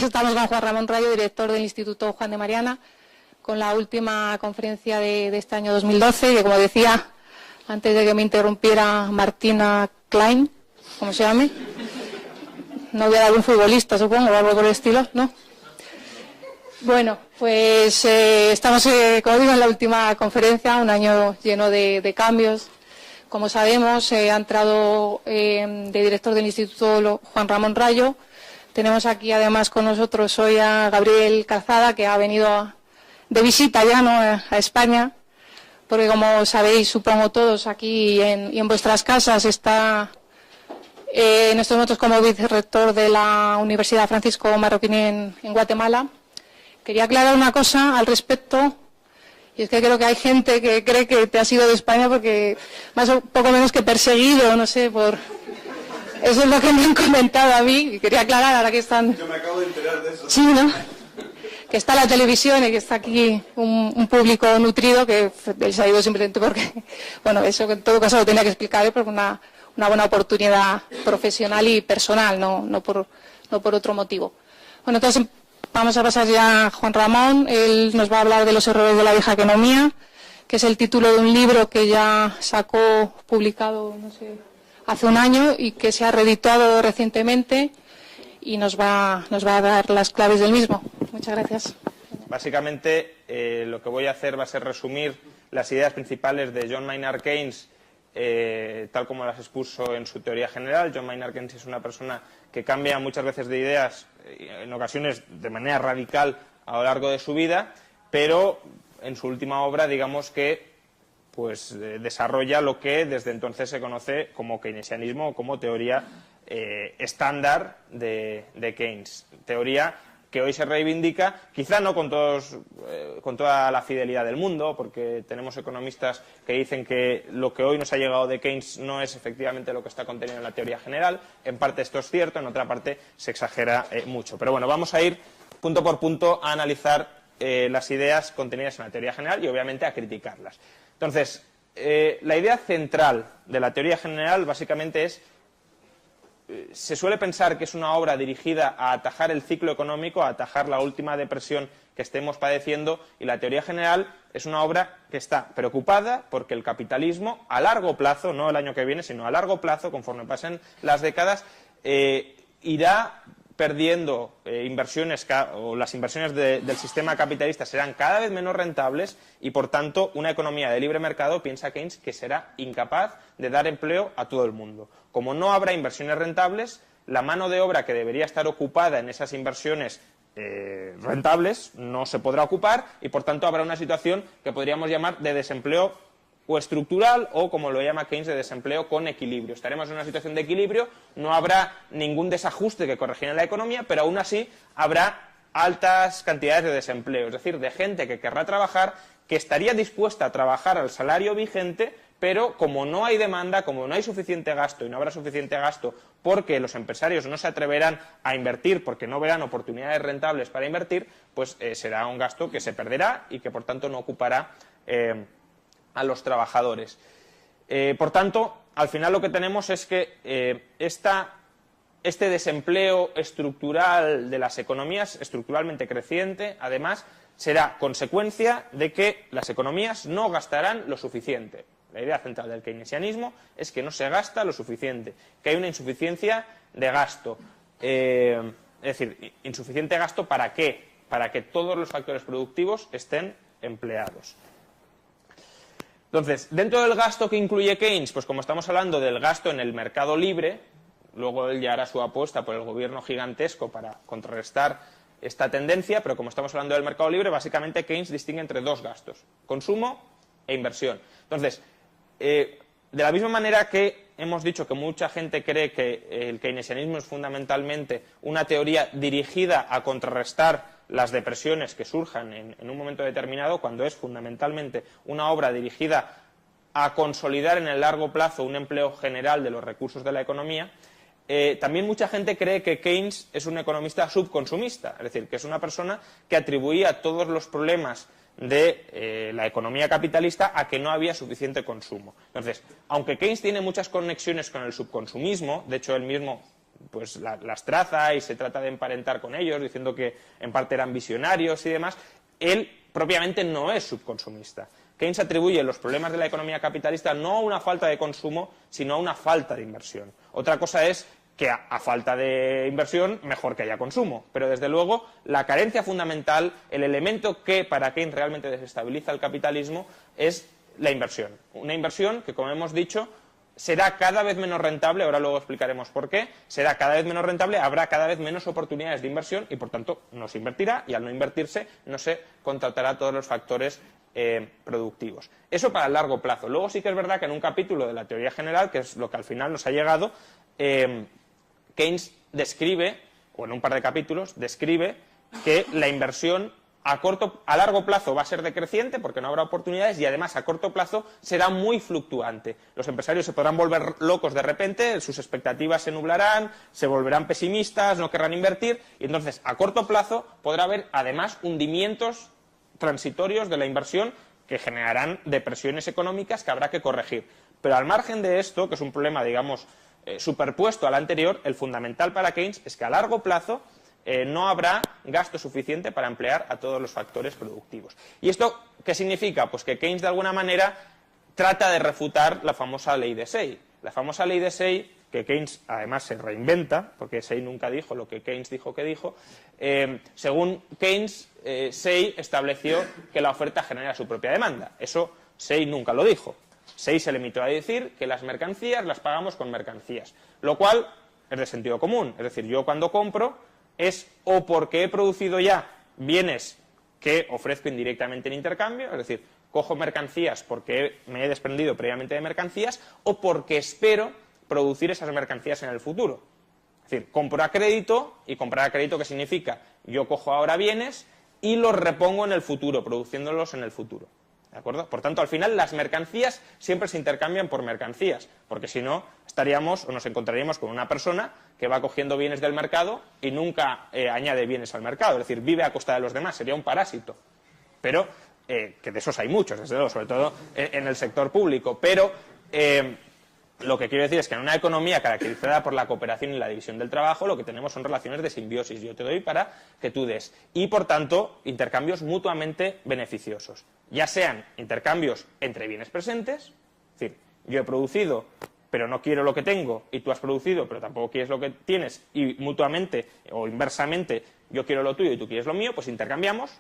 estamos con Juan Ramón Rayo, director del Instituto Juan de Mariana, con la última conferencia de este año 2012, que, como decía, antes de que me interrumpiera Martina Klein, como se llame, novia de algún futbolista, supongo, o algo por el estilo, ¿no? Bueno, pues estamos, como digo, en la última conferencia, un año lleno de cambios. Como sabemos, ha entrado de director del Instituto Juan Ramón Rayo. Tenemos aquí además con nosotros hoy a Gabriel Calzada, que ha venido de visita ya, ¿no?, a España, porque como sabéis, supongo todos aquí y en vuestras casas, está en estos momentos como vicerrector de la Universidad Francisco Marroquín en Guatemala. Quería aclarar una cosa al respecto, y es que creo que hay gente que cree que te has ido de España porque más o poco menos que perseguido, no sé, por... Eso es lo que me han comentado a mí, y quería aclarar ahora que están... Yo me acabo de enterar de eso. Sí, ¿no? Que está la televisión y que está aquí un público nutrido, que él se ha ido simplemente porque... Bueno, eso en todo caso lo tenía que explicar, porque una buena oportunidad profesional y personal, no por otro motivo. Bueno, entonces vamos a pasar ya a Juan Ramón. Él nos va a hablar de los errores de la vieja economía, que es el título de un libro que ya sacó publicado, no sé, hace un año y que se ha reeditado recientemente, y nos va a dar las claves del mismo. Muchas gracias. Básicamente, lo que voy a hacer va a ser resumir las ideas principales de John Maynard Keynes, tal como las expuso en su teoría general. John Maynard Keynes es una persona que cambia muchas veces de ideas, en ocasiones de manera radical a lo largo de su vida, pero en su última obra, digamos que pues desarrolla lo que desde entonces se conoce como keynesianismo o como teoría estándar de Keynes. Teoría que hoy se reivindica, quizá no con toda la fidelidad del mundo, porque tenemos economistas que dicen que lo que hoy nos ha llegado de Keynes no es efectivamente lo que está contenido en la teoría general. En parte esto es cierto, en otra parte se exagera mucho. Pero bueno, vamos a ir punto por punto a analizar las ideas contenidas en la teoría general y obviamente a criticarlas. Entonces, la idea central de la teoría general básicamente es: se suele pensar que es una obra dirigida a atajar el ciclo económico, a atajar la última depresión que estemos padeciendo, y la teoría general es una obra que está preocupada porque el capitalismo, a largo plazo, no el año que viene, sino a largo plazo, conforme pasen las décadas, irá perdiendo inversiones, o las inversiones del sistema capitalista serán cada vez menos rentables, y por tanto una economía de libre mercado, piensa Keynes, que será incapaz de dar empleo a todo el mundo. Como no habrá inversiones rentables, la mano de obra que debería estar ocupada en esas inversiones rentables no se podrá ocupar, y por tanto habrá una situación que podríamos llamar de desempleo o estructural, o como lo llama Keynes, de desempleo con equilibrio. Estaremos en una situación de equilibrio, no habrá ningún desajuste que corregir en la economía, pero aún así habrá altas cantidades de desempleo, es decir, de gente que querrá trabajar, que estaría dispuesta a trabajar al salario vigente, pero como no hay demanda, como no hay suficiente gasto, y no habrá suficiente gasto porque los empresarios no se atreverán a invertir, porque no verán oportunidades rentables para invertir, pues será un gasto que se perderá y que por tanto no ocupará a los trabajadores. Por tanto, al final lo que tenemos es que este desempleo estructural de las economías, estructuralmente creciente, además, será consecuencia de que las economías no gastarán lo suficiente. La idea central del keynesianismo es que no se gasta lo suficiente, que hay una insuficiencia de gasto. Es decir, insuficiente gasto ¿para qué? Para que todos los factores productivos estén empleados. Entonces, dentro del gasto que incluye Keynes, pues como estamos hablando del gasto en el mercado libre, luego él ya hará su apuesta por el gobierno gigantesco para contrarrestar esta tendencia, pero como estamos hablando del mercado libre, básicamente Keynes distingue entre dos gastos: consumo e inversión. Entonces, de la misma manera que hemos dicho que mucha gente cree que el keynesianismo es fundamentalmente una teoría dirigida a contrarrestar las depresiones que surjan en un momento determinado, cuando es fundamentalmente una obra dirigida a consolidar en el largo plazo un empleo general de los recursos de la economía, también mucha gente cree que Keynes es un economista subconsumista, es decir, que es una persona que atribuía todos los problemas de la economía capitalista a que no había suficiente consumo. Entonces, aunque Keynes tiene muchas conexiones con el subconsumismo, de hecho él mismo pues las traza y se trata de emparentar con ellos, diciendo que en parte eran visionarios y demás, él propiamente no es subconsumista. Keynes atribuye los problemas de la economía capitalista no a una falta de consumo, sino a una falta de inversión. Otra cosa es que a falta de inversión, mejor que haya consumo. Pero, desde luego, la carencia fundamental, el elemento que para Keynes realmente desestabiliza el capitalismo, es la inversión. Una inversión que, como hemos dicho, será cada vez menos rentable, ahora luego explicaremos por qué, será cada vez menos rentable, habrá cada vez menos oportunidades de inversión y, por tanto, no se invertirá y, al no invertirse, no se contratará todos los factores productivos. Eso para el largo plazo. Luego sí que es verdad que en un capítulo de la teoría general, que es lo que al final nos ha llegado, Keynes describe, o en un par de capítulos, describe que la inversión a largo plazo va a ser decreciente porque no habrá oportunidades y además a corto plazo será muy fluctuante. Los empresarios se podrán volver locos de repente, sus expectativas se nublarán, se volverán pesimistas, no querrán invertir y entonces a corto plazo podrá haber además hundimientos transitorios de la inversión que generarán depresiones económicas que habrá que corregir. Pero al margen de esto, que es un problema, digamos, superpuesto al anterior, el fundamental para Keynes es que a largo plazo no habrá gasto suficiente para emplear a todos los factores productivos. ¿Y esto qué significa? Pues que Keynes de alguna manera trata de refutar la famosa ley de Say. La famosa ley de Say, que Keynes además se reinventa, porque Say nunca dijo lo que Keynes dijo que dijo, según Keynes, Say estableció que la oferta genera su propia demanda. Eso Say nunca lo dijo. Say se limitó a decir que las mercancías las pagamos con mercancías, lo cual es de sentido común. Es decir, yo cuando compro es o porque he producido ya bienes que ofrezco indirectamente en intercambio, es decir, cojo mercancías porque me he desprendido previamente de mercancías, o porque espero producir esas mercancías en el futuro. Es decir, compro a crédito, y comprar a crédito, ¿qué significa? Yo cojo ahora bienes y los repongo en el futuro, produciéndolos en el futuro. ¿De acuerdo? Por tanto, al final las mercancías siempre se intercambian por mercancías, porque si no estaríamos o nos encontraríamos con una persona que va cogiendo bienes del mercado y nunca añade bienes al mercado, es decir, vive a costa de los demás, sería un parásito. Pero, que de esos hay muchos, desde luego, sobre todo en el sector público, pero lo que quiero decir es que en una economía caracterizada por la cooperación y la división del trabajo, lo que tenemos son relaciones de simbiosis. Yo te doy para que tú des. Y, por tanto, intercambios mutuamente beneficiosos. Ya sean intercambios entre bienes presentes, es decir, yo he producido, pero no quiero lo que tengo, y tú has producido, pero tampoco quieres lo que tienes, y mutuamente o inversamente yo quiero lo tuyo y tú quieres lo mío, pues intercambiamos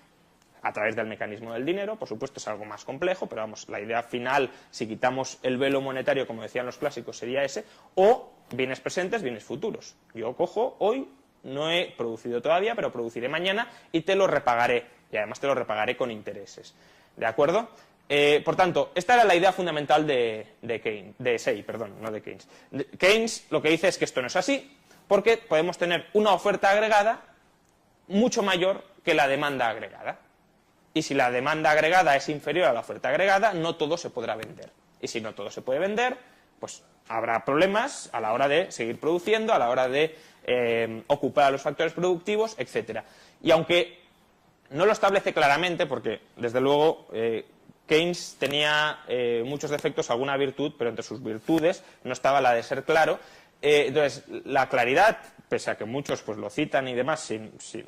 a través del mecanismo del dinero. Por supuesto es algo más complejo, pero vamos, la idea final, si quitamos el velo monetario, como decían los clásicos, sería ese, o bienes presentes, bienes futuros. Yo cojo hoy, no he producido todavía, pero produciré mañana y te lo repagaré, y además te lo repagaré con intereses. ¿De acuerdo? Por tanto, esta era la idea fundamental de Say, perdón, no de Keynes. Keynes lo que dice es que esto no es así, porque podemos tener una oferta agregada mucho mayor que la demanda agregada. Y si la demanda agregada es inferior a la oferta agregada, no todo se podrá vender. Y si no todo se puede vender, pues habrá problemas a la hora de seguir produciendo, a la hora de ocupar a los factores productivos, etc. Y aunque no lo establece claramente, porque desde luego Keynes tenía muchos defectos, alguna virtud, pero entre sus virtudes no estaba la de ser claro. Entonces, la claridad, pese a que muchos pues lo citan y demás,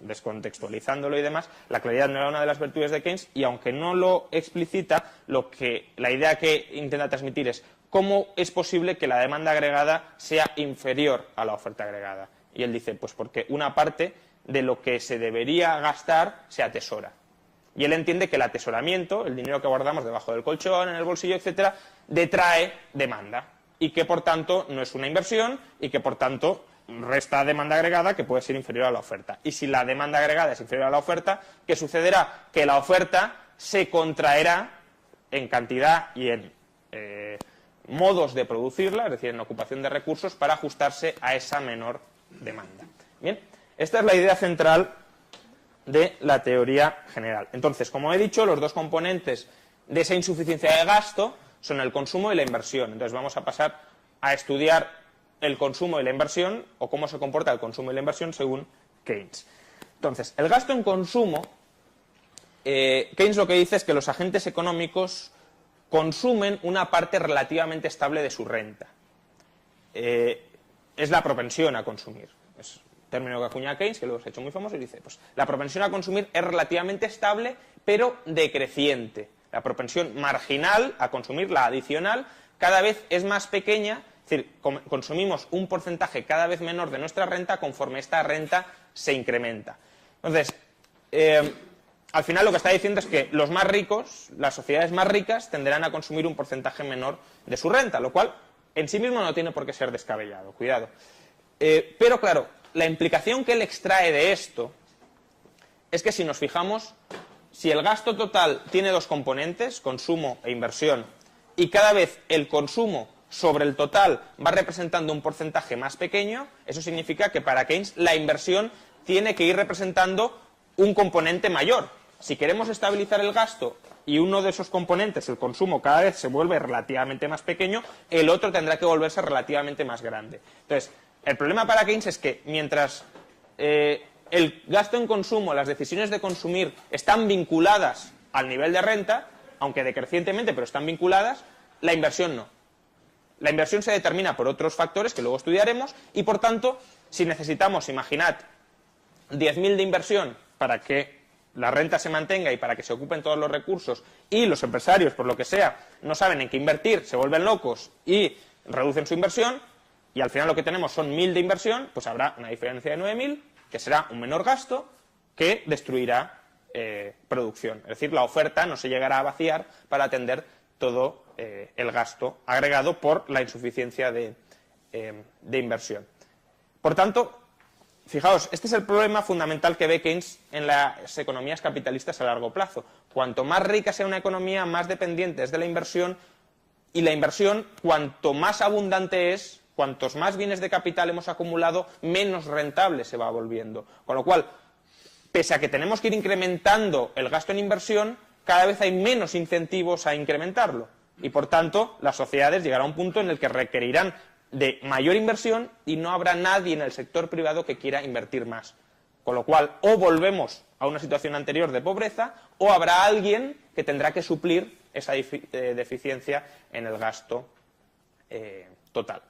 descontextualizándolo y demás, la claridad no era una de las virtudes de Keynes, y aunque no lo explicita, la idea que intenta transmitir es cómo es posible que la demanda agregada sea inferior a la oferta agregada. Y él dice, pues porque una parte de lo que se debería gastar se atesora. Y él entiende que el atesoramiento, el dinero que guardamos debajo del colchón, en el bolsillo, etcétera, detrae demanda. Y que, por tanto, no es una inversión y que, por tanto, resta demanda agregada que puede ser inferior a la oferta. Y si la demanda agregada es inferior a la oferta, ¿qué sucederá? Que la oferta se contraerá en cantidad y en modos de producirla, es decir, en ocupación de recursos, para ajustarse a esa menor demanda. Bien, esta es la idea central de la teoría general. Entonces, como he dicho, los dos componentes de esa insuficiencia de gasto son el consumo y la inversión. Entonces vamos a pasar a estudiar el consumo y la inversión, o cómo se comporta el consumo y la inversión según Keynes. Entonces, el gasto en consumo, Keynes lo que dice es que los agentes económicos consumen una parte relativamente estable de su renta. es la propensión a consumir. Es un término que acuña Keynes, que luego se ha hecho muy famoso, y dice, pues la propensión a consumir es relativamente estable, pero decreciente. La propensión marginal a consumir, la adicional, cada vez es más pequeña, es decir, consumimos un porcentaje cada vez menor de nuestra renta conforme esta renta se incrementa. Entonces, al final lo que está diciendo es que los más ricos, las sociedades más ricas, tenderán a consumir un porcentaje menor de su renta, lo cual en sí mismo no tiene por qué ser descabellado, cuidado. Pero claro, la implicación que él extrae de esto es que si nos fijamos, si el gasto total tiene dos componentes, consumo e inversión, y cada vez el consumo sobre el total va representando un porcentaje más pequeño, eso significa que para Keynes la inversión tiene que ir representando un componente mayor. Si queremos estabilizar el gasto y uno de esos componentes, el consumo, cada vez se vuelve relativamente más pequeño, el otro tendrá que volverse relativamente más grande. Entonces, el problema para Keynes es que mientras el gasto en consumo, las decisiones de consumir están vinculadas al nivel de renta, aunque decrecientemente, pero están vinculadas, la inversión no. La inversión se determina por otros factores que luego estudiaremos y, por tanto, si necesitamos, imaginad, 10.000 de inversión para que la renta se mantenga y para que se ocupen todos los recursos y los empresarios, por lo que sea, no saben en qué invertir, se vuelven locos y reducen su inversión y al final lo que tenemos son 1.000 de inversión, pues habrá una diferencia de 9.000, que será un menor gasto que destruirá producción. Es decir, la oferta no se llegará a vaciar para atender todo el gasto agregado por la insuficiencia de inversión. Por tanto, fijaos, este es el problema fundamental que ve Keynes en las economías capitalistas a largo plazo. Cuanto más rica sea una economía, más dependiente es de la inversión, y la inversión, cuanto más abundante es, cuantos más bienes de capital hemos acumulado, menos rentable se va volviendo. Con lo cual, pese a que tenemos que ir incrementando el gasto en inversión, cada vez hay menos incentivos a incrementarlo. Y, por tanto, las sociedades llegarán a un punto en el que requerirán de mayor inversión y no habrá nadie en el sector privado que quiera invertir más. Con lo cual, o volvemos a una situación anterior de pobreza, o habrá alguien que tendrá que suplir esa deficiencia en el gasto total.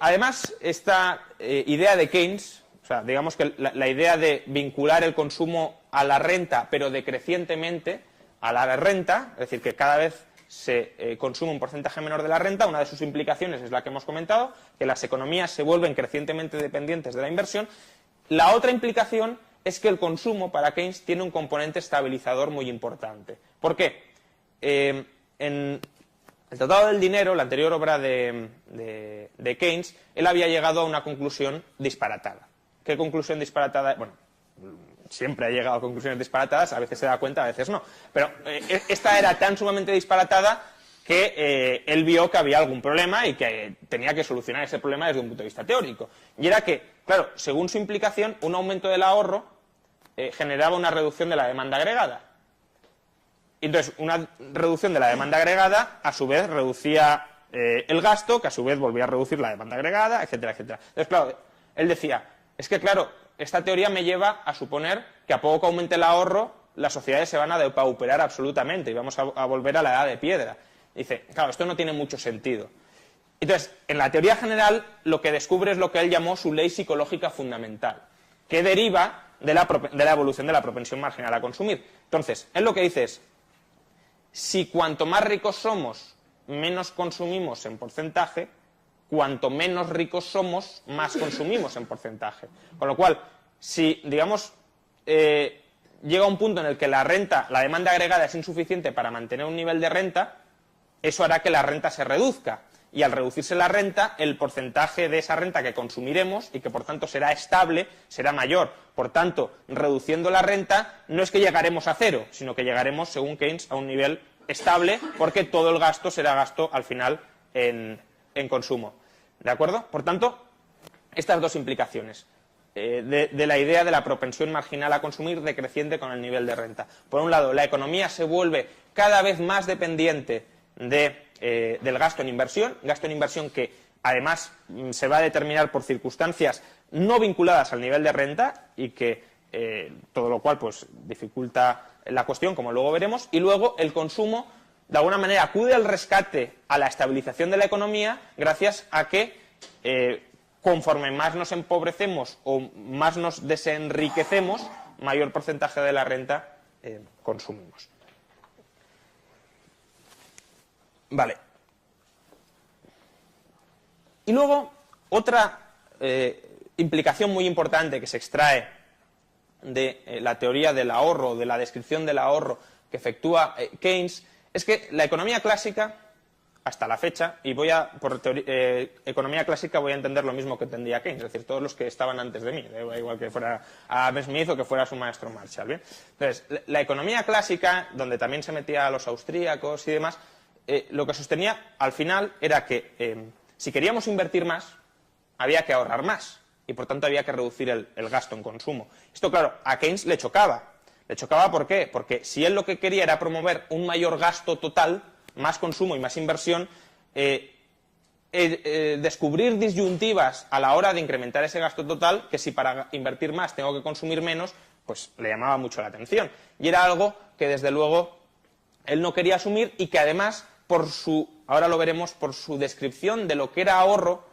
Además, esta idea de Keynes, o sea, digamos que la idea de vincular el consumo a la renta, pero decrecientemente a la renta, es decir, que cada vez se consume un porcentaje menor de la renta, una de sus implicaciones es la que hemos comentado, que las economías se vuelven crecientemente dependientes de la inversión. La otra implicación es que el consumo para Keynes tiene un componente estabilizador muy importante. ¿Por qué? En el Tratado del Dinero, la anterior obra de Keynes, él había llegado a una conclusión disparatada. ¿Qué conclusión disparatada? Bueno, siempre ha llegado a conclusiones disparatadas, a veces se da cuenta, a veces no. Pero esta era tan sumamente disparatada que él vio que había algún problema y que tenía que solucionar ese problema desde un punto de vista teórico. Y era que, claro, según su implicación, un aumento del ahorro generaba una reducción de la demanda agregada. Y entonces, una reducción de la demanda agregada, a su vez, reducía el gasto, que a su vez volvía a reducir la demanda agregada, etcétera, etcétera. Entonces, claro, él decía, es que, claro, esta teoría me lleva a suponer que a poco que aumente el ahorro, las sociedades se van a depauperar absolutamente y vamos a volver a la edad de piedra. Y dice, claro, esto no tiene mucho sentido. Entonces, en la teoría general, lo que descubre es lo que él llamó su ley psicológica fundamental, que deriva de la evolución de la propensión marginal a consumir. Entonces, él lo que dice es, si cuanto más ricos somos, menos consumimos en porcentaje, cuanto menos ricos somos, más consumimos en porcentaje. Con lo cual, si, digamos, llega un punto en el que la demanda agregada es insuficiente para mantener un nivel de renta, eso hará que la renta se reduzca. Y al reducirse la renta, el porcentaje de esa renta que consumiremos y que por tanto será estable, será mayor. Por tanto, reduciendo la renta, no es que llegaremos a cero, sino que llegaremos, según Keynes, a un nivel estable, porque todo el gasto será gasto al final en consumo. ¿De acuerdo? Por tanto, estas dos implicaciones de la idea de la propensión marginal a consumir decreciente con el nivel de renta. Por un lado, la economía se vuelve cada vez más dependiente del gasto en inversión que además se va a determinar por circunstancias no vinculadas al nivel de renta y que todo lo cual pues dificulta la cuestión, como luego veremos, y luego el consumo de alguna manera acude al rescate, a la estabilización de la economía, gracias a que conforme más nos empobrecemos o más nos desenriquecemos, mayor porcentaje de la renta consumimos. Vale. Y luego, otra implicación muy importante que se extrae de la teoría del ahorro, de la descripción del ahorro que efectúa Keynes, es que la economía clásica, hasta la fecha, y por economía clásica voy a entender lo mismo que entendía Keynes, es decir, todos los que estaban antes de mí, da igual que fuera Adam Smith o que fuera su maestro Marshall, ¿bien? Entonces, la economía clásica, donde también se metía a los austríacos y demás, lo que sostenía al final era que si queríamos invertir más, había que ahorrar más, y por tanto había que reducir el gasto en consumo. Esto, claro, a Keynes le chocaba. ¿Le chocaba por qué? Porque si él lo que quería era promover un mayor gasto total, más consumo y más inversión, descubrir disyuntivas a la hora de incrementar ese gasto total, que si para invertir más tengo que consumir menos, pues le llamaba mucho la atención. Y era algo que desde luego él no quería asumir y que además, ahora lo veremos, por su descripción de lo que era ahorro,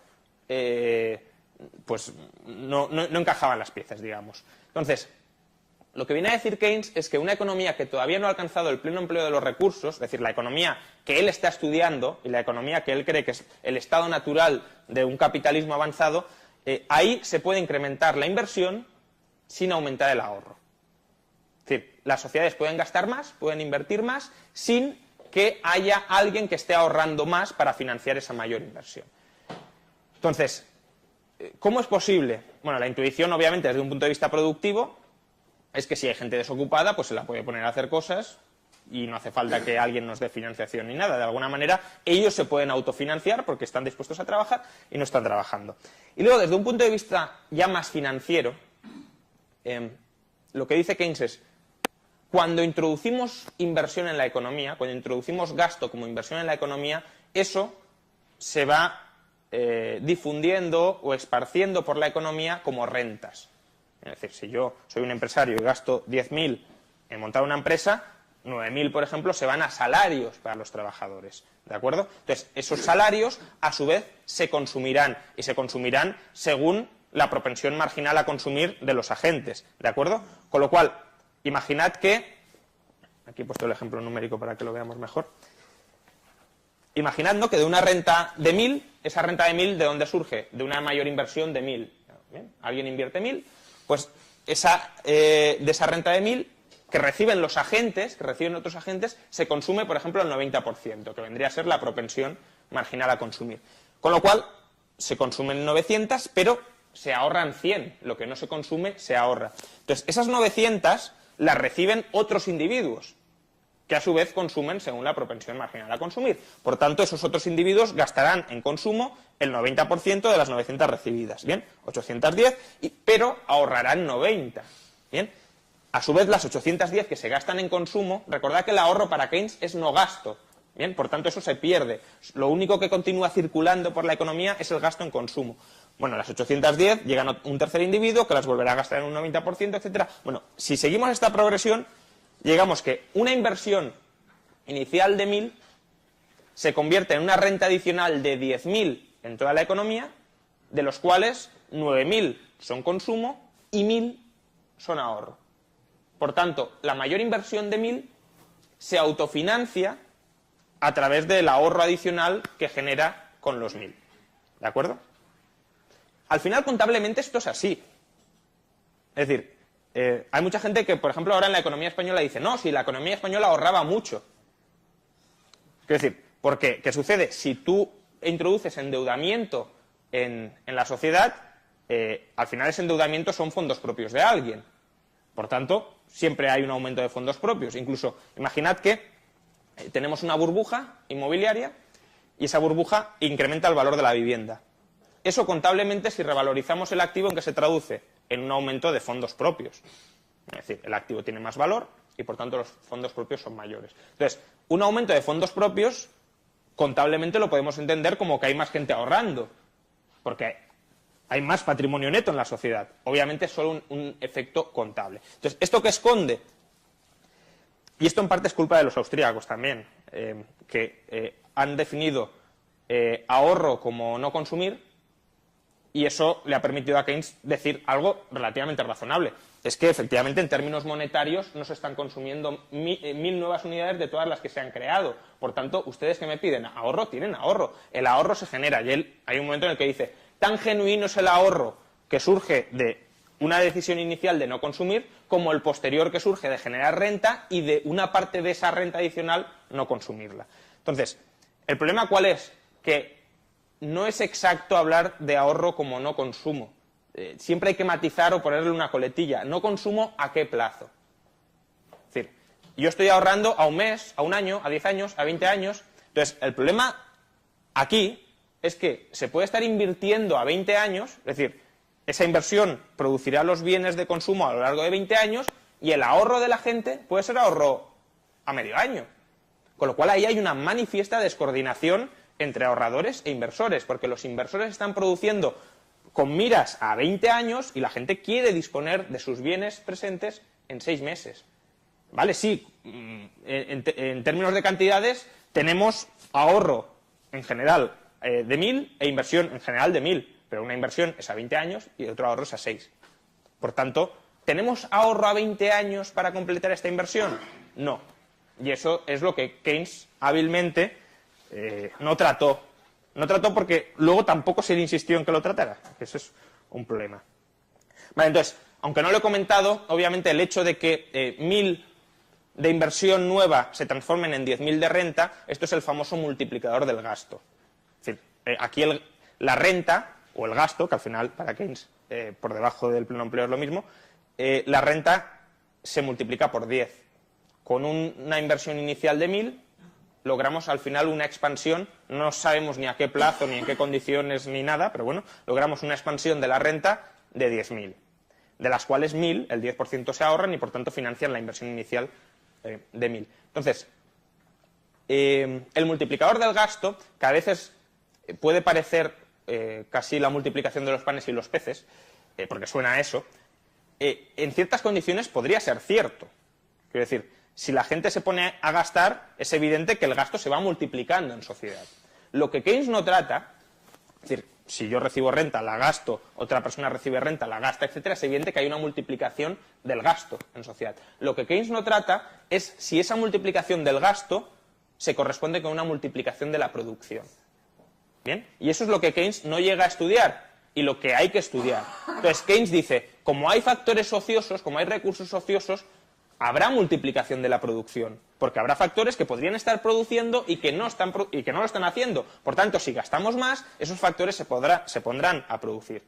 pues no encajaban las piezas, digamos. Entonces, lo que viene a decir Keynes es que una economía que todavía no ha alcanzado el pleno empleo de los recursos, es decir, la economía que él está estudiando y la economía que él cree que es el estado natural de un capitalismo avanzado, ahí se puede incrementar la inversión sin aumentar el ahorro. Es decir, las sociedades pueden gastar más, pueden invertir más, sin que haya alguien que esté ahorrando más para financiar esa mayor inversión. Entonces, ¿cómo es posible? Bueno, la intuición, obviamente, desde un punto de vista productivo, es que si hay gente desocupada, pues se la puede poner a hacer cosas y no hace falta que alguien nos dé financiación ni nada. De alguna manera, ellos se pueden autofinanciar porque están dispuestos a trabajar y no están trabajando. Y luego, desde un punto de vista ya más financiero, lo que dice Keynes es, cuando introducimos inversión en la economía, cuando introducimos gasto como inversión en la economía, eso se va difundiendo o esparciendo por la economía como rentas. Es decir, si yo soy un empresario y gasto 10.000 en montar una empresa, 9.000, por ejemplo, se van a salarios para los trabajadores, ¿de acuerdo? Entonces, esos salarios, a su vez, se consumirán, y se consumirán según la propensión marginal a consumir de los agentes, ¿de acuerdo? Con lo cual, imaginad que, aquí he puesto el ejemplo numérico para que lo veamos mejor, imaginad, ¿no?, que de una renta de 1.000, esa renta de 1.000, ¿de dónde surge? De una mayor inversión de 1.000. ¿Bien? Alguien invierte 1.000, pues de esa renta de 1.000 que reciben los agentes, que reciben otros agentes, se consume, por ejemplo, el 90%, que vendría a ser la propensión marginal a consumir. Con lo cual, se consumen 900, pero se ahorran 100. Lo que no se consume, se ahorra. Entonces, esas 900 las reciben otros individuos, que a su vez consumen según la propensión marginal a consumir. Por tanto, esos otros individuos gastarán en consumo el 90% de las 900 recibidas, ¿bien? 810, pero ahorrarán 90, ¿bien? A su vez, las 810 que se gastan en consumo, recordad que el ahorro para Keynes es no gasto, ¿bien? Por tanto, eso se pierde. Lo único que continúa circulando por la economía es el gasto en consumo. Bueno, las 810 llegan a un tercer individuo que las volverá a gastar en un 90%, etcétera. Bueno, si seguimos esta progresión, llegamos que una inversión inicial de 1.000 se convierte en una renta adicional de 10.000 en toda la economía, de los cuales 9.000 son consumo y 1.000 son ahorro. Por tanto, la mayor inversión de 1.000 se autofinancia a través del ahorro adicional que genera con los 1.000. ¿De acuerdo? Al final, contablemente, esto es así. Es decir, hay mucha gente que, por ejemplo, ahora en la economía española dice, no, si la economía española ahorraba mucho. Es decir, porque, ¿qué sucede? Si tú introduces endeudamiento en la sociedad, al final ese endeudamiento son fondos propios de alguien. Por tanto, siempre hay un aumento de fondos propios. Incluso, imaginad que tenemos una burbuja inmobiliaria y esa burbuja incrementa el valor de la vivienda. Eso contablemente, si revalorizamos el activo, ¿en qué se traduce? En un aumento de fondos propios. Es decir, el activo tiene más valor y, por tanto, los fondos propios son mayores. Entonces, un aumento de fondos propios, contablemente lo podemos entender como que hay más gente ahorrando, porque hay más patrimonio neto en la sociedad. Obviamente es solo un efecto contable. Entonces, ¿esto qué esconde? Y esto en parte es culpa de los austríacos también. que han definido ahorro como no consumir, y eso le ha permitido a Keynes decir algo relativamente razonable. Es que, efectivamente, en términos monetarios no se están consumiendo 1000 nuevas unidades de todas las que se han creado. Por tanto, ustedes que me piden ahorro, tienen ahorro. El ahorro se genera. Y hay un momento en el que dice, tan genuino es el ahorro que surge de una decisión inicial de no consumir como el posterior que surge de generar renta y de una parte de esa renta adicional no consumirla. Entonces, ¿el problema cuál es? Que no es exacto hablar de ahorro como no consumo. Siempre hay que matizar o ponerle una coletilla. No consumo, ¿a qué plazo? Es decir, yo estoy ahorrando a un mes, a un año, a 10 años, a 20 años. Entonces, el problema aquí es que se puede estar invirtiendo a 20 años, es decir, esa inversión producirá los bienes de consumo a lo largo de 20 años y el ahorro de la gente puede ser ahorro a medio año. Con lo cual ahí hay una manifiesta descoordinación entre ahorradores e inversores, porque los inversores están produciendo con miras a 20 años y la gente quiere disponer de sus bienes presentes en 6 meses. ¿Vale? Sí, en términos de cantidades tenemos ahorro en general de 1000 e inversión en general de 1000, pero una inversión es a 20 años y otro ahorro es a 6. Por tanto, ¿tenemos ahorro a 20 años para completar esta inversión? No. Y eso es lo que Keynes hábilmente no trató. No trató porque luego tampoco se le insistió en que lo tratara. Eso es un problema. Vale, entonces, aunque no lo he comentado, obviamente el hecho de que 1000 de inversión nueva se transformen en 10.000 de renta, esto es el famoso multiplicador del gasto. Es decir, aquí la renta, o el gasto, que al final para Keynes por debajo del pleno empleo es lo mismo, la renta se multiplica por 10. Con una inversión inicial de 1000, logramos al final una expansión, no sabemos ni a qué plazo, ni en qué condiciones, ni nada, pero bueno, logramos una expansión de la renta de 10.000, de las cuales 1000, el 10% se ahorran y por tanto financian la inversión inicial de 1000. Entonces, el multiplicador del gasto, que a veces puede parecer casi la multiplicación de los panes y los peces, porque suena a eso, en ciertas condiciones podría ser cierto. Quiero decir, si la gente se pone a gastar, es evidente que el gasto se va multiplicando en sociedad. Lo que Keynes no trata, es decir, si yo recibo renta, la gasto, otra persona recibe renta, la gasta, etcétera, es evidente que hay una multiplicación del gasto en sociedad. Lo que Keynes no trata es si esa multiplicación del gasto se corresponde con una multiplicación de la producción. ¿Bien? Y eso es lo que Keynes no llega a estudiar y lo que hay que estudiar. Entonces, Keynes dice, como hay factores ociosos, como hay recursos ociosos, habrá multiplicación de la producción, porque habrá factores que podrían estar produciendo y que no lo están haciendo. Por tanto, si gastamos más, esos factores se pondrán a producir.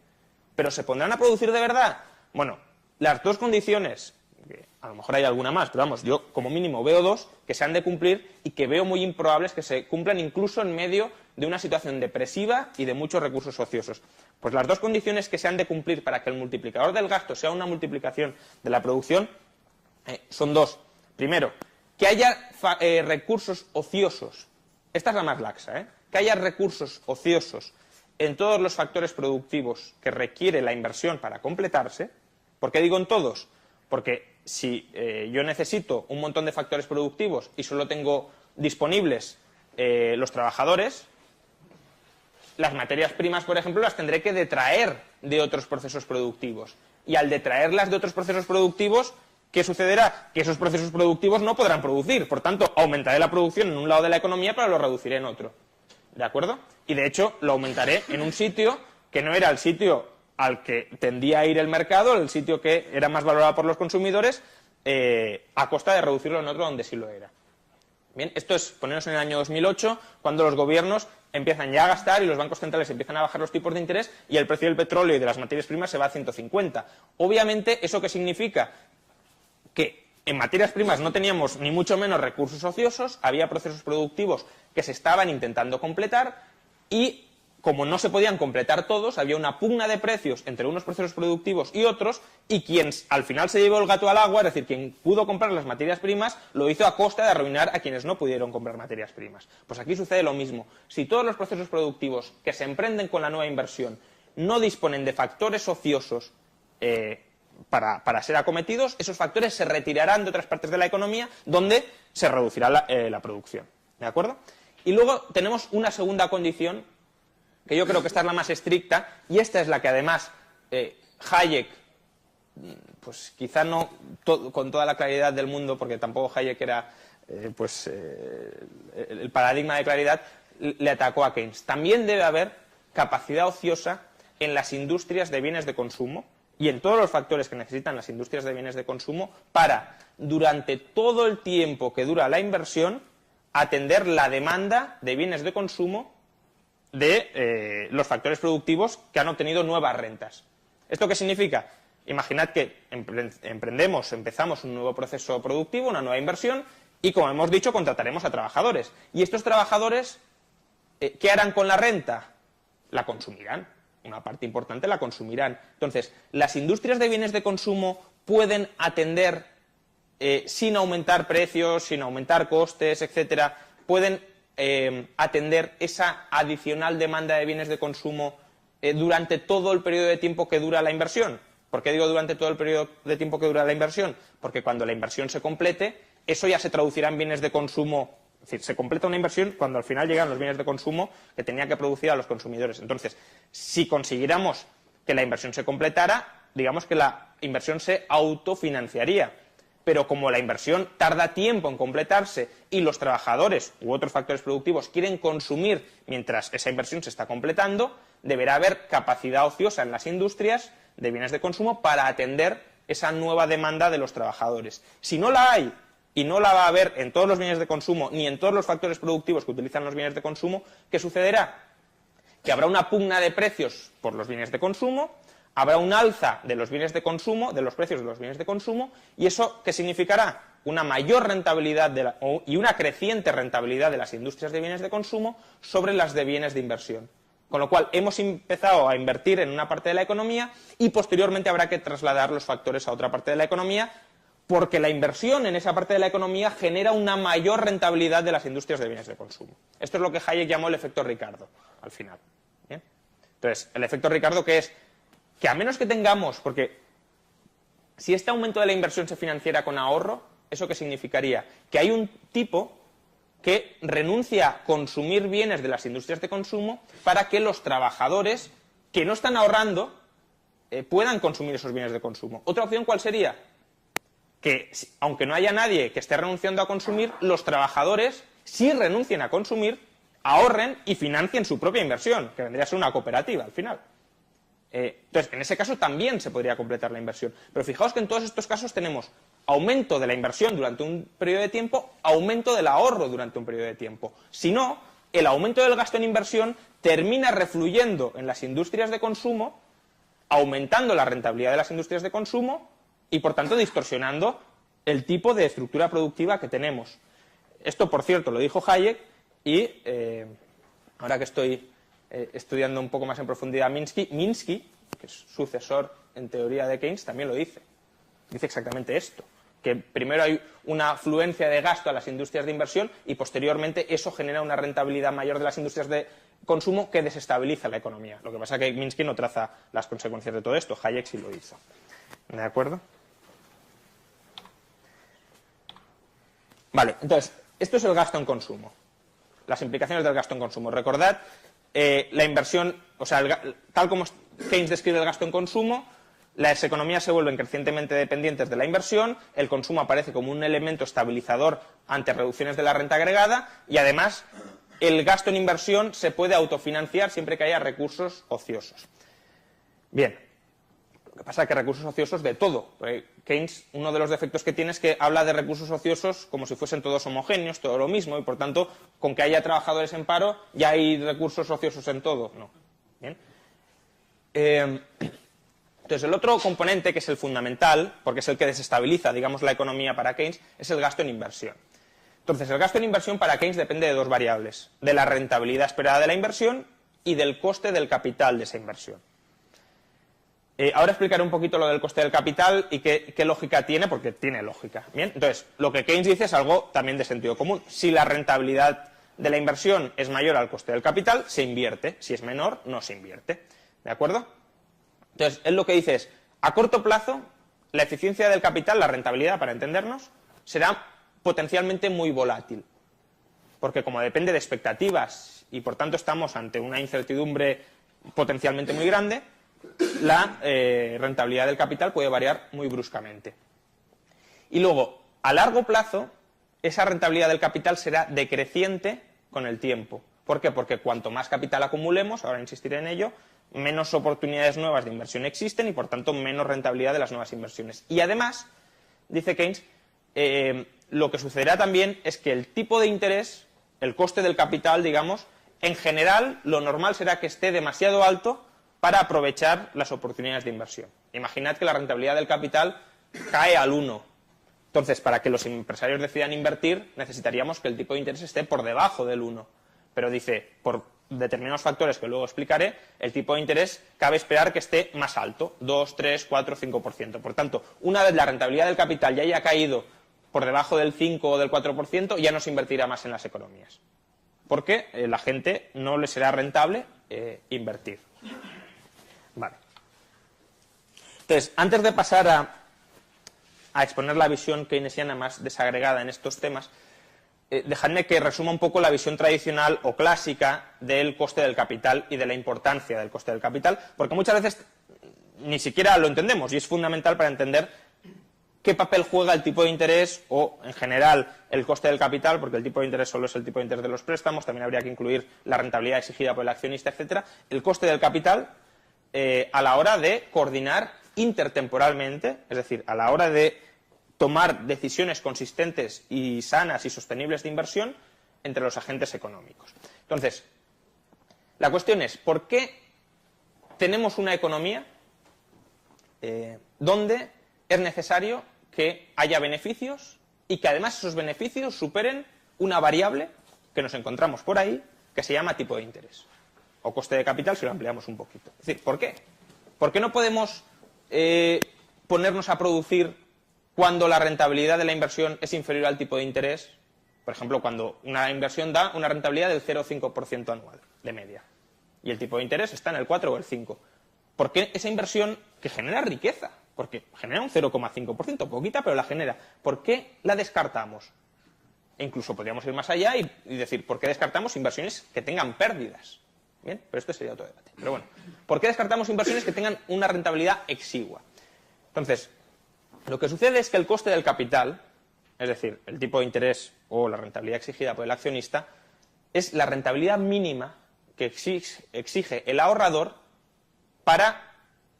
¿Pero se pondrán a producir de verdad? Bueno, las dos condiciones, que a lo mejor hay alguna más, pero vamos, yo como mínimo veo dos que se han de cumplir y que veo muy improbables que se cumplan incluso en medio de una situación depresiva y de muchos recursos ociosos. Pues las dos condiciones que se han de cumplir para que el multiplicador del gasto sea una multiplicación de la producción son dos. Primero, que haya recursos ociosos. Esta es la más laxa, que haya recursos ociosos en todos los factores productivos que requiere la inversión para completarse. ¿Por qué digo en todos? Porque si yo necesito un montón de factores productivos y solo tengo disponibles los trabajadores, las materias primas, por ejemplo, las tendré que detraer de otros procesos productivos. Y al detraerlas de otros procesos productivos, ¿qué sucederá? Que esos procesos productivos no podrán producir. Por tanto, aumentaré la producción en un lado de la economía, pero lo reduciré en otro. ¿De acuerdo? Y de hecho, lo aumentaré en un sitio que no era el sitio al que tendía a ir el mercado, el sitio que era más valorado por los consumidores, a costa de reducirlo en otro donde sí lo era. Bien, esto es ponernos en el año 2008, cuando los gobiernos empiezan ya a gastar y los bancos centrales empiezan a bajar los tipos de interés y el precio del petróleo y de las materias primas se va a 150. Obviamente, ¿eso qué significa? Que en materias primas no teníamos ni mucho menos recursos ociosos, había procesos productivos que se estaban intentando completar y, como no se podían completar todos, había una pugna de precios entre unos procesos productivos y otros, y quien al final se llevó el gato al agua, es decir, quien pudo comprar las materias primas, lo hizo a costa de arruinar a quienes no pudieron comprar materias primas. Pues aquí sucede lo mismo. Si todos los procesos productivos que se emprenden con la nueva inversión no disponen de factores ociosos para ser acometidos, esos factores se retirarán de otras partes de la economía donde se reducirá la producción. ¿De acuerdo? Y luego tenemos una segunda condición, que yo creo que esta es la más estricta, y esta es la que además Hayek, pues quizá no con toda la claridad del mundo, porque tampoco Hayek era el paradigma de claridad, le atacó a Keynes. También debe haber capacidad ociosa en las industrias de bienes de consumo y en todos los factores que necesitan las industrias de bienes de consumo para, durante todo el tiempo que dura la inversión, atender la demanda de bienes de consumo de los factores productivos que han obtenido nuevas rentas. ¿Esto qué significa? Imaginad que empezamos un nuevo proceso productivo, una nueva inversión, y como hemos dicho, contrataremos a trabajadores. Y estos trabajadores, ¿qué harán con la renta? La consumirán. Una parte importante la consumirán. Entonces, las industrias de bienes de consumo pueden atender sin aumentar precios, sin aumentar costes, etcétera, pueden atender esa adicional demanda de bienes de consumo durante todo el periodo de tiempo que dura la inversión. ¿Por qué digo durante todo el periodo de tiempo que dura la inversión? Porque cuando la inversión se complete, eso ya se traducirá en bienes de consumo. Es decir, se completa una inversión cuando al final llegan los bienes de consumo que tenía que producir a los consumidores. Entonces, si consiguiéramos que la inversión se completara, digamos que la inversión se autofinanciaría. Pero como la inversión tarda tiempo en completarse y los trabajadores u otros factores productivos quieren consumir mientras esa inversión se está completando, deberá haber capacidad ociosa en las industrias de bienes de consumo para atender esa nueva demanda de los trabajadores. Si no la hay, y no la va a haber en todos los bienes de consumo ni en todos los factores productivos que utilizan los bienes de consumo, ¿qué sucederá? Que habrá una pugna de precios por los bienes de consumo, habrá un alza de los bienes de consumo, de los precios de los bienes de consumo, y eso ¿qué significará? Una mayor rentabilidad y una creciente rentabilidad de las industrias de bienes de consumo sobre las de bienes de inversión. Con lo cual hemos empezado a invertir en una parte de la economía y posteriormente habrá que trasladar los factores a otra parte de la economía, porque la inversión en esa parte de la economía genera una mayor rentabilidad de las industrias de bienes de consumo. Esto es lo que Hayek llamó el efecto Ricardo, al final. ¿Bien? Entonces, el efecto Ricardo, ¿qué es? Que a menos que tengamos, porque si este aumento de la inversión se financiara con ahorro, ¿eso qué significaría? Que hay un tipo que renuncia a consumir bienes de las industrias de consumo para que los trabajadores que no están ahorrando puedan consumir esos bienes de consumo. ¿Otra opción cuál sería? Que aunque no haya nadie que esté renunciando a consumir, los trabajadores, si renuncien a consumir, ahorren y financien su propia inversión, que vendría a ser una cooperativa al final. Entonces, en ese caso también se podría completar la inversión. Pero fijaos que en todos estos casos tenemos aumento de la inversión durante un periodo de tiempo, aumento del ahorro durante un periodo de tiempo. Si no, el aumento del gasto en inversión termina refluyendo en las industrias de consumo, aumentando la rentabilidad de las industrias de consumo y, por tanto, distorsionando el tipo de estructura productiva que tenemos. Esto, por cierto, lo dijo Hayek y ahora que estoy estudiando un poco más en profundidad Minsky, que es sucesor en teoría de Keynes, también lo dice. Dice exactamente esto, que primero hay una afluencia de gasto a las industrias de inversión y posteriormente eso genera una rentabilidad mayor de las industrias de consumo que desestabiliza la economía. Lo que pasa es que Minsky no traza las consecuencias de todo esto, Hayek sí lo hizo. ¿De acuerdo? Vale, entonces, esto es el gasto en consumo. Las implicaciones del gasto en consumo. Recordad, la inversión, o sea, tal como Keynes describe el gasto en consumo, las economías se vuelven crecientemente dependientes de la inversión, el consumo aparece como un elemento estabilizador ante reducciones de la renta agregada y además el gasto en inversión se puede autofinanciar siempre que haya recursos ociosos. Bien, lo que pasa es que recursos ociosos de todo. Keynes, uno de los defectos que tiene es que habla de recursos ociosos como si fuesen todos homogéneos, todo lo mismo, y por tanto, con que haya trabajadores en paro, ya hay recursos ociosos en todo. No. Bien. Entonces, el otro componente, que es el fundamental, porque es el que desestabiliza, digamos, la economía para Keynes, es el gasto en inversión. Entonces, el gasto en inversión para Keynes depende de dos variables, de la rentabilidad esperada de la inversión y del coste del capital de esa inversión. Ahora explicaré un poquito lo del coste del capital y qué lógica tiene, porque tiene lógica. Bien, entonces, lo que Keynes dice es algo también de sentido común. Si la rentabilidad de la inversión es mayor al coste del capital, se invierte. Si es menor, no se invierte. ¿De acuerdo? Entonces, él lo que dice es, a corto plazo, la eficiencia del capital, la rentabilidad, para entendernos, será potencialmente muy volátil. porque como depende de expectativas y por tanto estamos ante una incertidumbre potencialmente muy grande, la rentabilidad del capital puede variar muy bruscamente. Y luego, a largo plazo, esa rentabilidad del capital será decreciente con el tiempo. ¿Por qué? Porque cuanto más capital acumulemos, ahora insistiré en ello, menos oportunidades nuevas de inversión existen y por tanto menos rentabilidad de las nuevas inversiones. Y además, dice Keynes, lo que sucederá también es que el tipo de interés, el coste del capital, digamos, en general lo normal será que esté demasiado alto para aprovechar las oportunidades de inversión. Imaginad que la rentabilidad del capital cae al 1. Entonces, para que los empresarios decidan invertir, necesitaríamos que el tipo de interés esté por debajo del 1. Pero dice, por determinados factores que luego explicaré, el tipo de interés cabe esperar que esté más alto, 2, 3, 4, 5%. Por tanto, una vez la rentabilidad del capital ya haya caído por debajo del 5 o del 4%, ya no se invertirá más en las economías. Porque la gente no le será rentable invertir. Vale. Entonces, antes de pasar a exponer la visión keynesiana más desagregada en estos temas, dejadme que resuma un poco la visión tradicional o clásica del coste del capital y de la importancia del coste del capital, porque muchas veces ni siquiera lo entendemos y es fundamental para entender qué papel juega el tipo de interés o, en general, el coste del capital, porque el tipo de interés solo es el tipo de interés de los préstamos, también habría que incluir la rentabilidad exigida por el accionista, etcétera. El coste del capital a la hora de coordinar intertemporalmente, es decir, a la hora de tomar decisiones consistentes y sanas y sostenibles de inversión entre los agentes económicos. Entonces, la cuestión es, ¿por qué tenemos una economía donde es necesario que haya beneficios y que además esos beneficios superen una variable que nos encontramos por ahí que se llama tipo de interés o coste de capital si lo ampliamos un poquito? Es decir, ¿por qué? ¿Por qué no podemos ponernos a producir cuando la rentabilidad de la inversión es inferior al tipo de interés? Por ejemplo, cuando una inversión da una rentabilidad del 0,5% anual, de media, y el tipo de interés está en el 4 o el 5. ¿Por qué esa inversión que genera riqueza? Porque genera un 0,5%, poquita, pero la genera. ¿Por qué la descartamos? E incluso podríamos ir más allá y decir, ¿por qué descartamos inversiones que tengan pérdidas? Bien, pero esto sería otro debate. Pero bueno, ¿por qué descartamos inversiones que tengan una rentabilidad exigua? Entonces, lo que sucede es que el coste del capital, es decir, el tipo de interés o la rentabilidad exigida por el accionista, es la rentabilidad mínima que exige el ahorrador para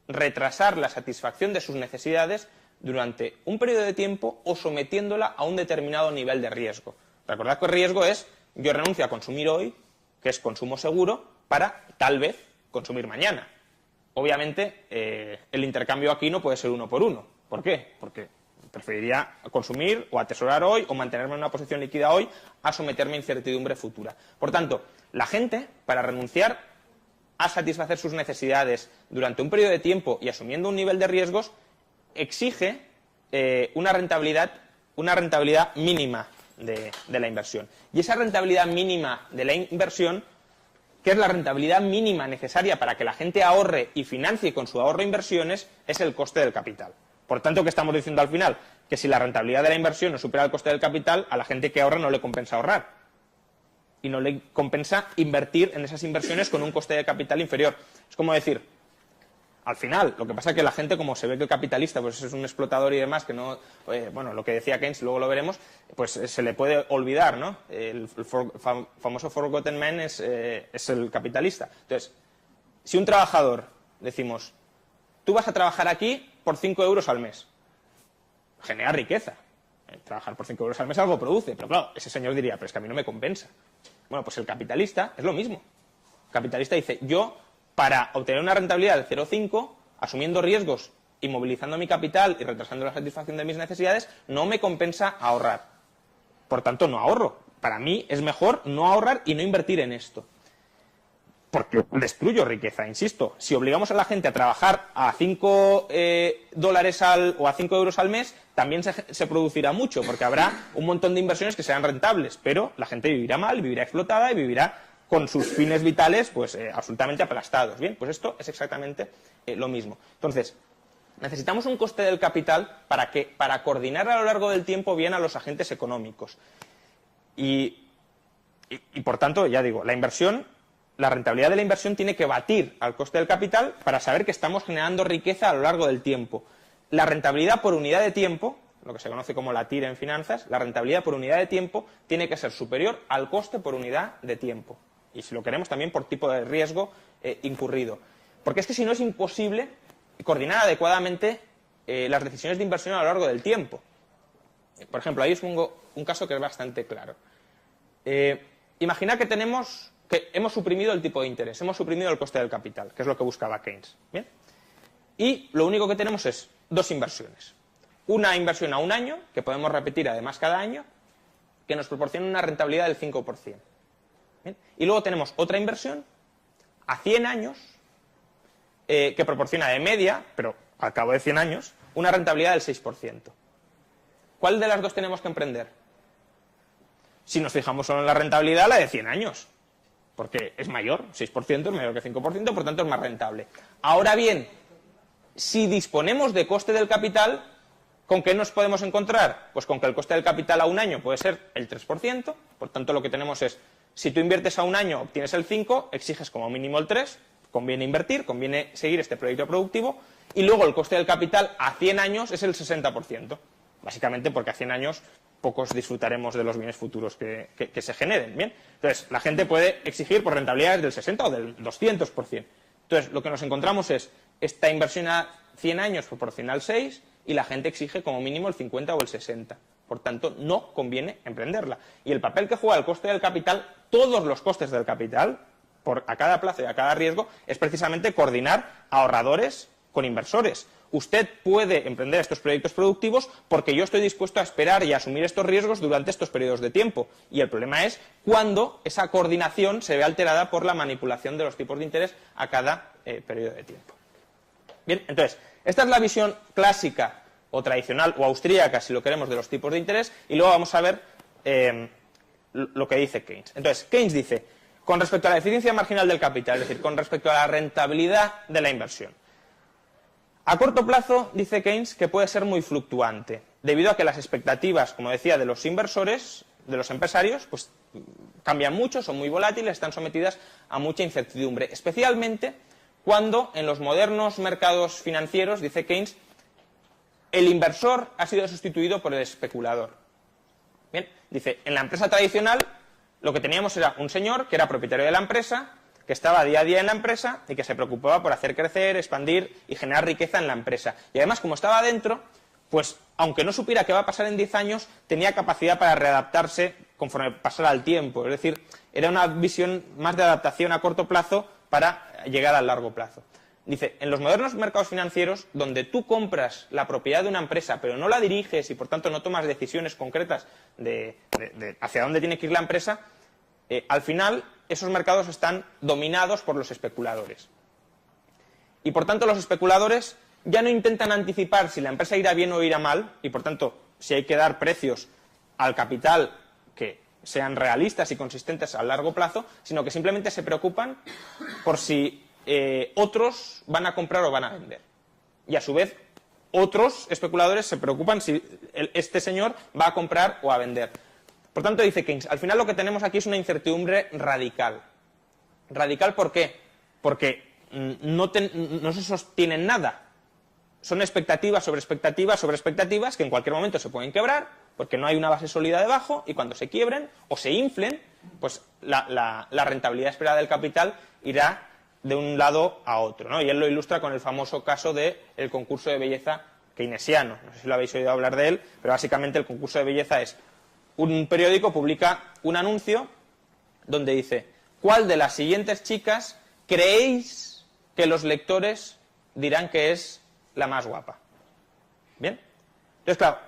retrasar la satisfacción de sus necesidades durante un periodo de tiempo o sometiéndola a un determinado nivel de riesgo. Recordad que el riesgo es, yo renuncio a consumir hoy, que es consumo seguro, para tal vez consumir mañana. Obviamente, el intercambio aquí no puede ser 1 por 1. ¿Por qué? Porque preferiría consumir o atesorar hoy o mantenerme en una posición líquida hoy a someterme a incertidumbre futura. Por tanto, la gente, para renunciar a satisfacer sus necesidades durante un periodo de tiempo y asumiendo un nivel de riesgos, exige una rentabilidad mínima de la inversión. Y esa rentabilidad mínima de la inversión, que es la rentabilidad mínima necesaria para que la gente ahorre y financie con su ahorro inversiones, es el coste del capital. Por tanto, ¿qué estamos diciendo al final? Que si la rentabilidad de la inversión no supera el coste del capital, a la gente que ahorra no le compensa ahorrar. Y no le compensa invertir en esas inversiones con un coste de capital inferior. Es como decir, al final, lo que pasa es que la gente, como se ve que el capitalista pues es un explotador y demás, que no, bueno, lo que decía Keynes, luego lo veremos, pues se le puede olvidar, ¿no? El famoso forgotten man es el capitalista. Entonces, si un trabajador, decimos, tú vas a trabajar aquí por 5 euros al mes, genera riqueza. Trabajar por 5 euros al mes algo produce, pero claro, ese señor diría, pero es que a mí no me compensa. Bueno, pues el capitalista es lo mismo. El capitalista dice, yo, para obtener una rentabilidad del 0,5, asumiendo riesgos y movilizando mi capital y retrasando la satisfacción de mis necesidades, no me compensa ahorrar. Por tanto, no ahorro. Para mí es mejor no ahorrar y no invertir en esto. Porque destruyo riqueza, insisto. Si obligamos a la gente a trabajar a 5 dólares o a 5 euros al mes, también se producirá mucho, porque habrá un montón de inversiones que serán rentables, pero la gente vivirá mal, vivirá explotada y vivirá con sus fines vitales pues absolutamente aplastados. Bien, pues esto es exactamente lo mismo. Entonces, necesitamos un coste del capital para coordinar a lo largo del tiempo bien a los agentes económicos. Y y por tanto, ya digo, la rentabilidad de la inversión tiene que batir al coste del capital para saber que estamos generando riqueza a lo largo del tiempo. La rentabilidad por unidad de tiempo, lo que se conoce como la TIR en finanzas, la rentabilidad por unidad de tiempo tiene que ser superior al coste por unidad de tiempo. Y si lo queremos también por tipo de riesgo incurrido. Porque es que si no es imposible coordinar adecuadamente las decisiones de inversión a lo largo del tiempo. Por ejemplo, ahí os pongo un caso que es bastante claro. Imaginad que hemos suprimido el tipo de interés, hemos suprimido el coste del capital, que es lo que buscaba Keynes. ¿Bien? Y lo único que tenemos es dos inversiones. Una inversión a un año, que podemos repetir además cada año, que nos proporciona una rentabilidad del 5%. ¿Bien? Y luego tenemos otra inversión a 100 años, que proporciona de media, pero al cabo de 100 años, una rentabilidad del 6%. ¿Cuál de las dos tenemos que emprender? Si nos fijamos solo en la rentabilidad, la de 100 años. Porque es mayor, 6% es mayor que 5%, por tanto es más rentable. Ahora bien, si disponemos de coste del capital, ¿con qué nos podemos encontrar? Pues con que el coste del capital a un año puede ser el 3%, por tanto lo que tenemos es, si tú inviertes a un año, obtienes el 5%, exiges como mínimo el 3%, conviene invertir, conviene seguir este proyecto productivo, y luego el coste del capital a 100 años es el 60%, básicamente porque a 100 años pocos disfrutaremos de los bienes futuros que se generen. ¿Bien? Entonces, la gente puede exigir por rentabilidades del 60 o del 200%. Entonces, lo que nos encontramos es, esta inversión a 100 años proporciona el 6 y la gente exige como mínimo el 50 o el 60. Por tanto, no conviene emprenderla. Y el papel que juega el coste del capital, todos los costes del capital, a cada plazo y a cada riesgo, es precisamente coordinar ahorradores con inversores. Usted puede emprender estos proyectos productivos porque yo estoy dispuesto a esperar y a asumir estos riesgos durante estos periodos de tiempo. Y el problema es cuando esa coordinación se ve alterada por la manipulación de los tipos de interés a cada periodo de tiempo. Bien, entonces, esta es la visión clásica o tradicional o austríaca, si lo queremos, de los tipos de interés. Y luego vamos a ver lo que dice Keynes. Entonces, Keynes dice, con respecto a la eficiencia marginal del capital, es decir, con respecto a la rentabilidad de la inversión, a corto plazo, dice Keynes, que puede ser muy fluctuante, debido a que las expectativas, como decía, de los inversores, de los empresarios, pues cambian mucho, son muy volátiles, están sometidas a mucha incertidumbre, especialmente cuando en los modernos mercados financieros, dice Keynes, el inversor ha sido sustituido por el especulador. Bien, dice, en la empresa tradicional lo que teníamos era un señor que era propietario de la empresa, que estaba día a día en la empresa y que se preocupaba por hacer crecer, expandir y generar riqueza en la empresa. Y además, como estaba dentro, pues aunque no supiera qué va a pasar en 10 años, tenía capacidad para readaptarse conforme pasara el tiempo. Es decir, era una visión más de adaptación a corto plazo para llegar al largo plazo. Dice, en los modernos mercados financieros, donde tú compras la propiedad de una empresa, pero no la diriges y por tanto no tomas decisiones concretas de hacia dónde tiene que ir la empresa, al final esos mercados están dominados por los especuladores. Y por tanto los especuladores ya no intentan anticipar si la empresa irá bien o irá mal, y por tanto si hay que dar precios al capital que sean realistas y consistentes a largo plazo, sino que simplemente se preocupan por si otros van a comprar o van a vender. Y a su vez otros especuladores se preocupan si este señor va a comprar o a vender. Por tanto, dice Keynes, al final lo que tenemos aquí es una incertidumbre radical. ¿Radical por qué? Porque no se sostienen nada. Son expectativas sobre expectativas sobre expectativas que en cualquier momento se pueden quebrar, porque no hay una base sólida debajo, y cuando se quiebren o se inflen, pues la rentabilidad esperada del capital irá de un lado a otro, ¿no? Y él lo ilustra con el famoso caso del concurso de belleza keynesiano. No sé si lo habéis oído hablar de él, pero básicamente el concurso de belleza es: un periódico publica un anuncio donde dice, ¿cuál de las siguientes chicas creéis que los lectores dirán que es la más guapa? ¿Bien? Entonces, claro,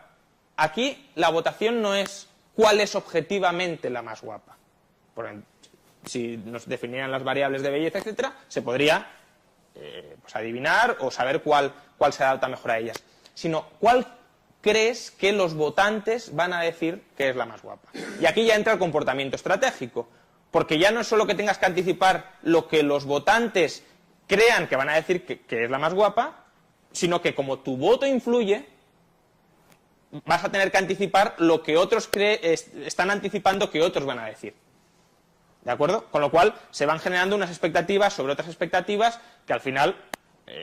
aquí la votación no es cuál es objetivamente la más guapa. Por ejemplo, si nos definieran las variables de belleza, etcétera, se podría pues adivinar o saber cuál se adapta mejor a ellas. Sino, ¿cuál crees que los votantes van a decir que es la más guapa? Y aquí ya entra el comportamiento estratégico, porque ya no es solo que tengas que anticipar lo que los votantes crean que van a decir que es la más guapa, sino que como tu voto influye, vas a tener que anticipar lo que otros están anticipando que otros van a decir. ¿De acuerdo? Con lo cual se van generando unas expectativas sobre otras expectativas que al final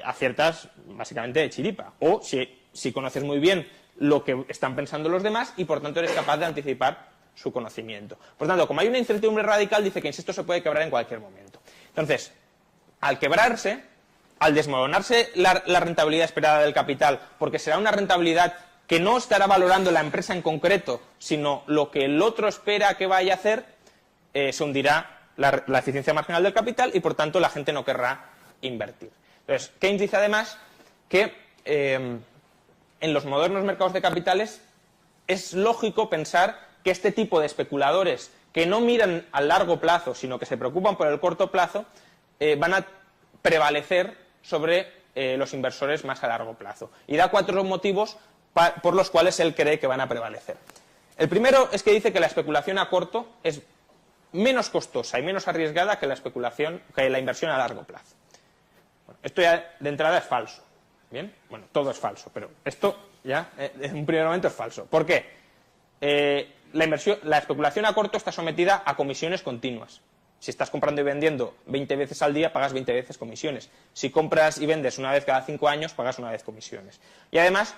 aciertas básicamente de chiripa. O si conoces muy bien lo que están pensando los demás y por tanto eres capaz de anticipar su conocimiento. Por tanto, como hay una incertidumbre radical, dice que esto se puede quebrar en cualquier momento. Entonces, al quebrarse, al desmoronarse la rentabilidad esperada del capital, porque será una rentabilidad que no estará valorando la empresa en concreto, sino lo que el otro espera que vaya a hacer, se hundirá la eficiencia marginal del capital y por tanto la gente no querrá invertir. Entonces, Keynes dice además que en los modernos mercados de capitales es lógico pensar que este tipo de especuladores que no miran a largo plazo, sino que se preocupan por el corto plazo, van a prevalecer sobre los inversores más a largo plazo. Y da 4 motivos por los cuales él cree que van a prevalecer. El primero es que dice que la especulación a corto es menos costosa y menos arriesgada que la inversión a largo plazo. Bueno, esto ya de entrada es falso. ¿Bien? Bueno, todo es falso, pero esto ya en un primer momento es falso. ¿Por qué? La especulación a corto está sometida a comisiones continuas. Si estás comprando y vendiendo 20 veces al día, pagas 20 veces comisiones. Si compras y vendes una vez cada 5 años, pagas una vez comisiones. Y además,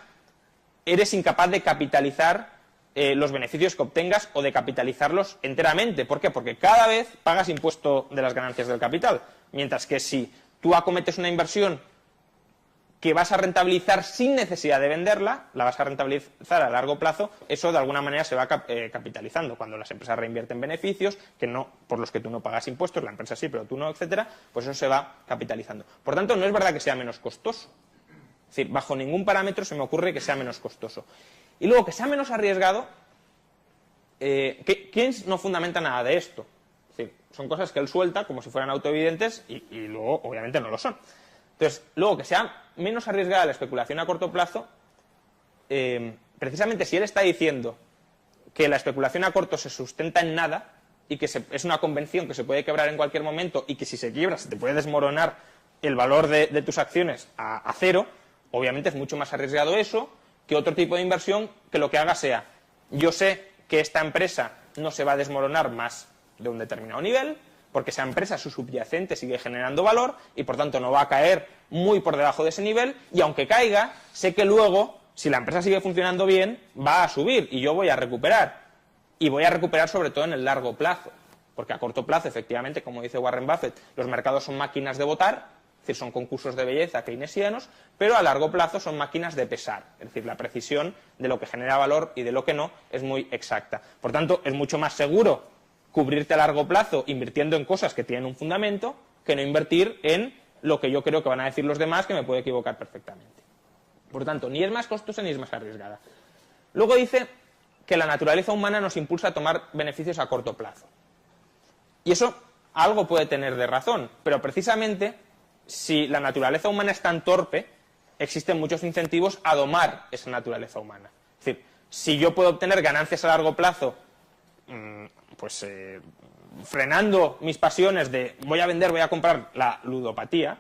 eres incapaz de capitalizar los beneficios que obtengas o de capitalizarlos enteramente. ¿Por qué? Porque cada vez pagas impuesto de las ganancias del capital. Mientras que si tú acometes una inversión que vas a rentabilizar sin necesidad de venderla, la vas a rentabilizar a largo plazo, eso de alguna manera se va capitalizando. Cuando las empresas reinvierten beneficios por los que tú no pagas impuestos, la empresa sí, pero tú no, etcétera, pues eso se va capitalizando. Por tanto, no es verdad que sea menos costoso. Es decir, bajo ningún parámetro se me ocurre que sea menos costoso. Y luego, que sea menos arriesgado, Keynes no fundamenta nada de esto. Es decir, son cosas que él suelta como si fueran autoevidentes y luego, obviamente, no lo son. Entonces, luego, que sea menos arriesgada la especulación a corto plazo, precisamente si él está diciendo que la especulación a corto se sustenta en nada y que es una convención que se puede quebrar en cualquier momento y que si se quiebra se te puede desmoronar el valor de tus acciones a cero, obviamente es mucho más arriesgado eso que otro tipo de inversión que lo que haga sea, yo sé que esta empresa no se va a desmoronar más de un determinado nivel, porque esa empresa, su subyacente, sigue generando valor y por tanto no va a caer muy por debajo de ese nivel, y aunque caiga, sé que luego, si la empresa sigue funcionando bien, va a subir y yo voy a recuperar. Y voy a recuperar sobre todo en el largo plazo, porque a corto plazo, efectivamente, como dice Warren Buffett, los mercados son máquinas de votar, es decir, son concursos de belleza keynesianos, pero a largo plazo son máquinas de pesar, es decir, la precisión de lo que genera valor y de lo que no es muy exacta. Por tanto, es mucho más seguro cubrirte a largo plazo invirtiendo en cosas que tienen un fundamento que no invertir en lo que yo creo que van a decir los demás, que me puede equivocar perfectamente. Por tanto, ni es más costosa ni es más arriesgada. Luego dice que la naturaleza humana nos impulsa a tomar beneficios a corto plazo. Y eso algo puede tener de razón, pero precisamente si la naturaleza humana es tan torpe, existen muchos incentivos a domar esa naturaleza humana. Es decir, si yo puedo obtener ganancias a largo plazo, pues frenando mis pasiones de voy a vender, voy a comprar la ludopatía,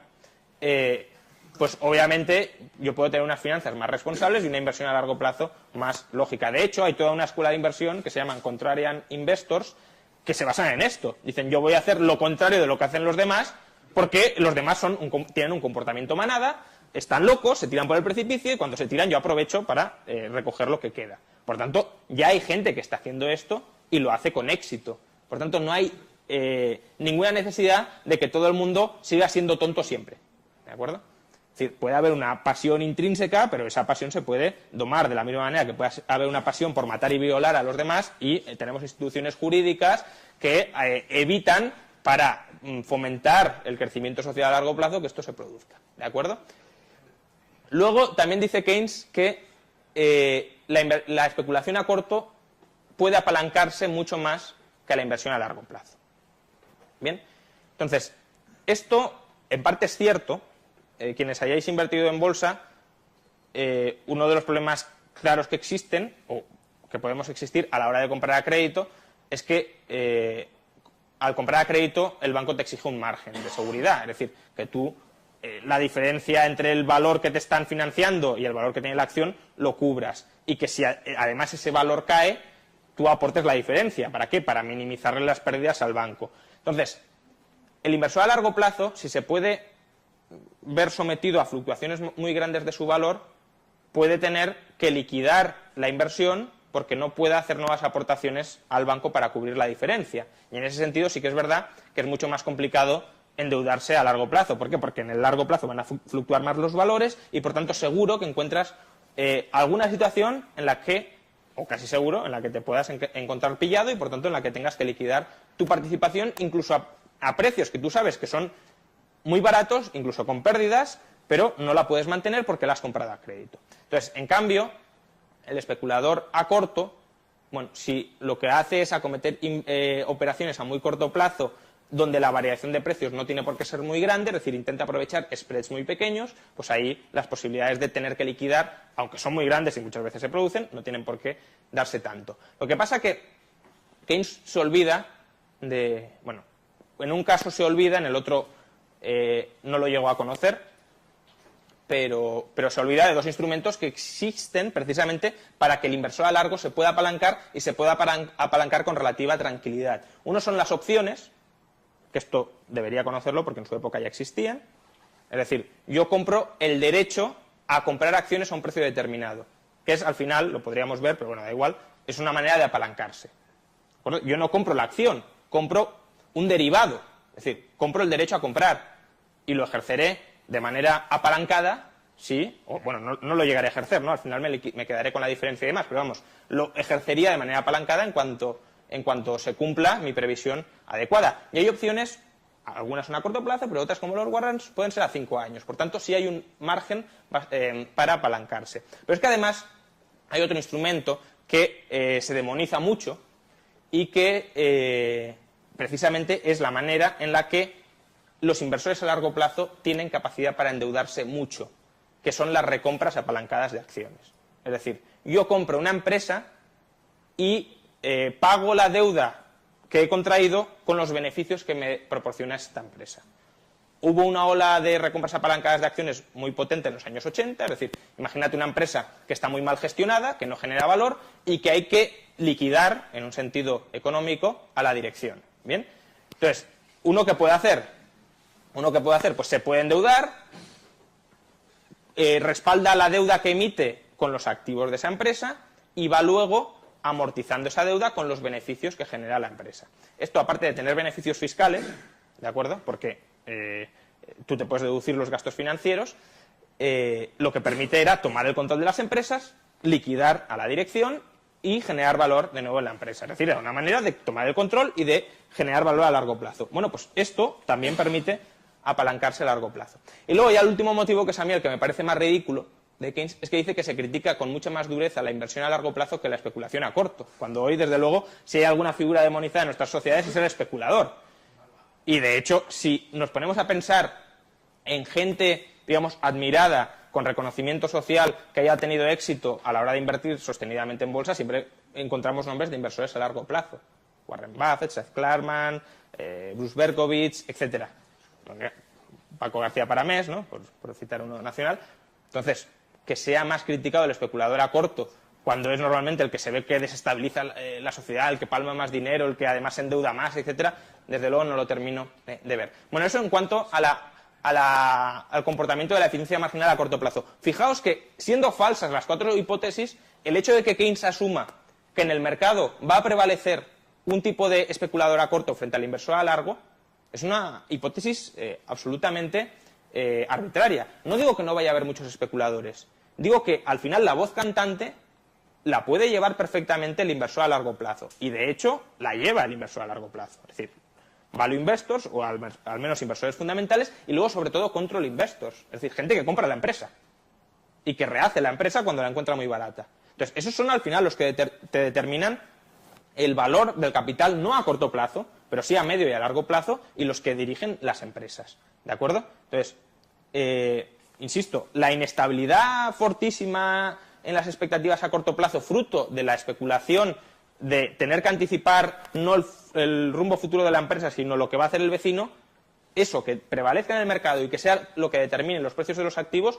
pues obviamente yo puedo tener unas finanzas más responsables y una inversión a largo plazo más lógica. De hecho, hay toda una escuela de inversión que se llaman Contrarian Investors que se basan en esto. Dicen, yo voy a hacer lo contrario de lo que hacen los demás porque los demás tienen un comportamiento manada, están locos, se tiran por el precipicio y cuando se tiran yo aprovecho para recoger lo que queda. Por tanto, ya hay gente que está haciendo esto y lo hace con éxito. Por tanto, no hay ninguna necesidad de que todo el mundo siga siendo tonto siempre. ¿De acuerdo? Es decir, puede haber una pasión intrínseca, pero esa pasión se puede domar de la misma manera que puede haber una pasión por matar y violar a los demás y tenemos instituciones jurídicas que evitan para fomentar el crecimiento social a largo plazo que esto se produzca. ¿De acuerdo? Luego, también dice Keynes que la especulación a corto puede apalancarse mucho más que la inversión a largo plazo. Bien, entonces, esto en parte es cierto. Quienes hayáis invertido en bolsa, uno de los problemas claros que existen, o que podemos existir a la hora de comprar a crédito, es que al comprar a crédito el banco te exige un margen de seguridad, es decir, que tú la diferencia entre el valor que te están financiando y el valor que tiene la acción lo cubras, y que si además ese valor cae, tú aportes la diferencia. ¿Para qué? Para minimizarle las pérdidas al banco. Entonces, el inversor a largo plazo, si se puede ver sometido a fluctuaciones muy grandes de su valor, puede tener que liquidar la inversión porque no puede hacer nuevas aportaciones al banco para cubrir la diferencia. Y en ese sentido sí que es verdad que es mucho más complicado endeudarse a largo plazo. ¿Por qué? Porque en el largo plazo van a fluctuar más los valores y, por tanto, seguro que encuentras alguna situación en la que, o casi seguro, en la que te puedas encontrar pillado y, por tanto, en la que tengas que liquidar tu participación incluso a precios que tú sabes que son muy baratos, incluso con pérdidas, pero no la puedes mantener porque la has comprado a crédito. Entonces, en cambio, el especulador a corto, bueno, si lo que hace es acometer operaciones a muy corto plazo donde la variación de precios no tiene por qué ser muy grande, es decir, intenta aprovechar spreads muy pequeños, pues ahí las posibilidades de tener que liquidar, aunque son muy grandes y muchas veces se producen, no tienen por qué darse tanto. Lo que pasa es que Keynes se olvida de, bueno, en un caso se olvida, en el otro no lo llegó a conocer, pero se olvida de dos instrumentos que existen precisamente para que el inversor a largo se pueda apalancar y se pueda apalancar con relativa tranquilidad. Uno son las opciones, que esto debería conocerlo porque en su época ya existían. Es decir, yo compro el derecho a comprar acciones a un precio determinado, que es al final, lo podríamos ver, pero bueno, da igual, es una manera de apalancarse. Yo no compro la acción, compro un derivado, es decir, compro el derecho a comprar y lo ejerceré de manera apalancada, sí, o, bueno, no lo llegaré a ejercer, ¿no? Al final me quedaré con la diferencia y demás, pero vamos, lo ejercería de manera apalancada en cuanto se cumpla mi previsión adecuada. Y hay opciones, algunas son a corto plazo, pero otras como los warrants pueden ser a 5 años. Por tanto, sí hay un margen para apalancarse. Pero es que además hay otro instrumento que se demoniza mucho y que precisamente es la manera en la que los inversores a largo plazo tienen capacidad para endeudarse mucho, que son las recompras apalancadas de acciones. Es decir, yo compro una empresa y pago la deuda que he contraído con los beneficios que me proporciona esta empresa. Hubo una ola de recompras apalancadas de acciones muy potente en los años 80, es decir, imagínate una empresa que está muy mal gestionada, que no genera valor y que hay que liquidar, en un sentido económico, a la dirección. ¿Bien? Entonces, ¿uno qué puede hacer? Pues se puede endeudar, respalda la deuda que emite con los activos de esa empresa y va luego amortizando esa deuda con los beneficios que genera la empresa. Esto, aparte de tener beneficios fiscales, ¿de acuerdo? Porque tú te puedes deducir los gastos financieros, lo que permite era tomar el control de las empresas, liquidar a la dirección y generar valor de nuevo en la empresa. Es decir, era una manera de tomar el control y de generar valor a largo plazo. Bueno, pues esto también permite apalancarse a largo plazo. Y luego ya el último motivo, que es a mí el que me parece más ridículo de Keynes, es que dice que se critica con mucha más dureza la inversión a largo plazo que la especulación a corto, cuando hoy, desde luego, si hay alguna figura demonizada en nuestras sociedades es el especulador. Y, de hecho, si nos ponemos a pensar en gente, digamos, admirada, con reconocimiento social, que haya tenido éxito a la hora de invertir sostenidamente en bolsa, siempre encontramos nombres de inversores a largo plazo. Warren Buffett, Seth Klarman, Bruce Berkowitz, etcétera. Paco García Paramés, ¿no? por citar uno nacional. Entonces, que sea más criticado el especulador a corto, cuando es normalmente el que se ve que desestabiliza la sociedad, el que palma más dinero, el que además se endeuda más, etcétera, desde luego no lo termino de ver. Bueno, eso en cuanto al comportamiento de la eficiencia marginal a corto plazo. Fijaos que, siendo falsas las 4 hipótesis, el hecho de que Keynes asuma que en el mercado va a prevalecer un tipo de especulador a corto frente al inversor a largo, es una hipótesis absolutamente arbitraria. No digo que no vaya a haber muchos especuladores. Digo que al final la voz cantante la puede llevar perfectamente el inversor a largo plazo. Y de hecho la lleva el inversor a largo plazo. Es decir, value investors, o al menos inversores fundamentales, y luego sobre todo control investors. Es decir, gente que compra la empresa y que rehace la empresa cuando la encuentra muy barata. Entonces, esos son al final los que te determinan el valor del capital, no a corto plazo, pero sí a medio y a largo plazo, y los que dirigen las empresas. ¿De acuerdo? Entonces, insisto, la inestabilidad fortísima en las expectativas a corto plazo, fruto de la especulación, de tener que anticipar no el rumbo futuro de la empresa, sino lo que va a hacer el vecino, eso que prevalezca en el mercado y que sea lo que determine los precios de los activos,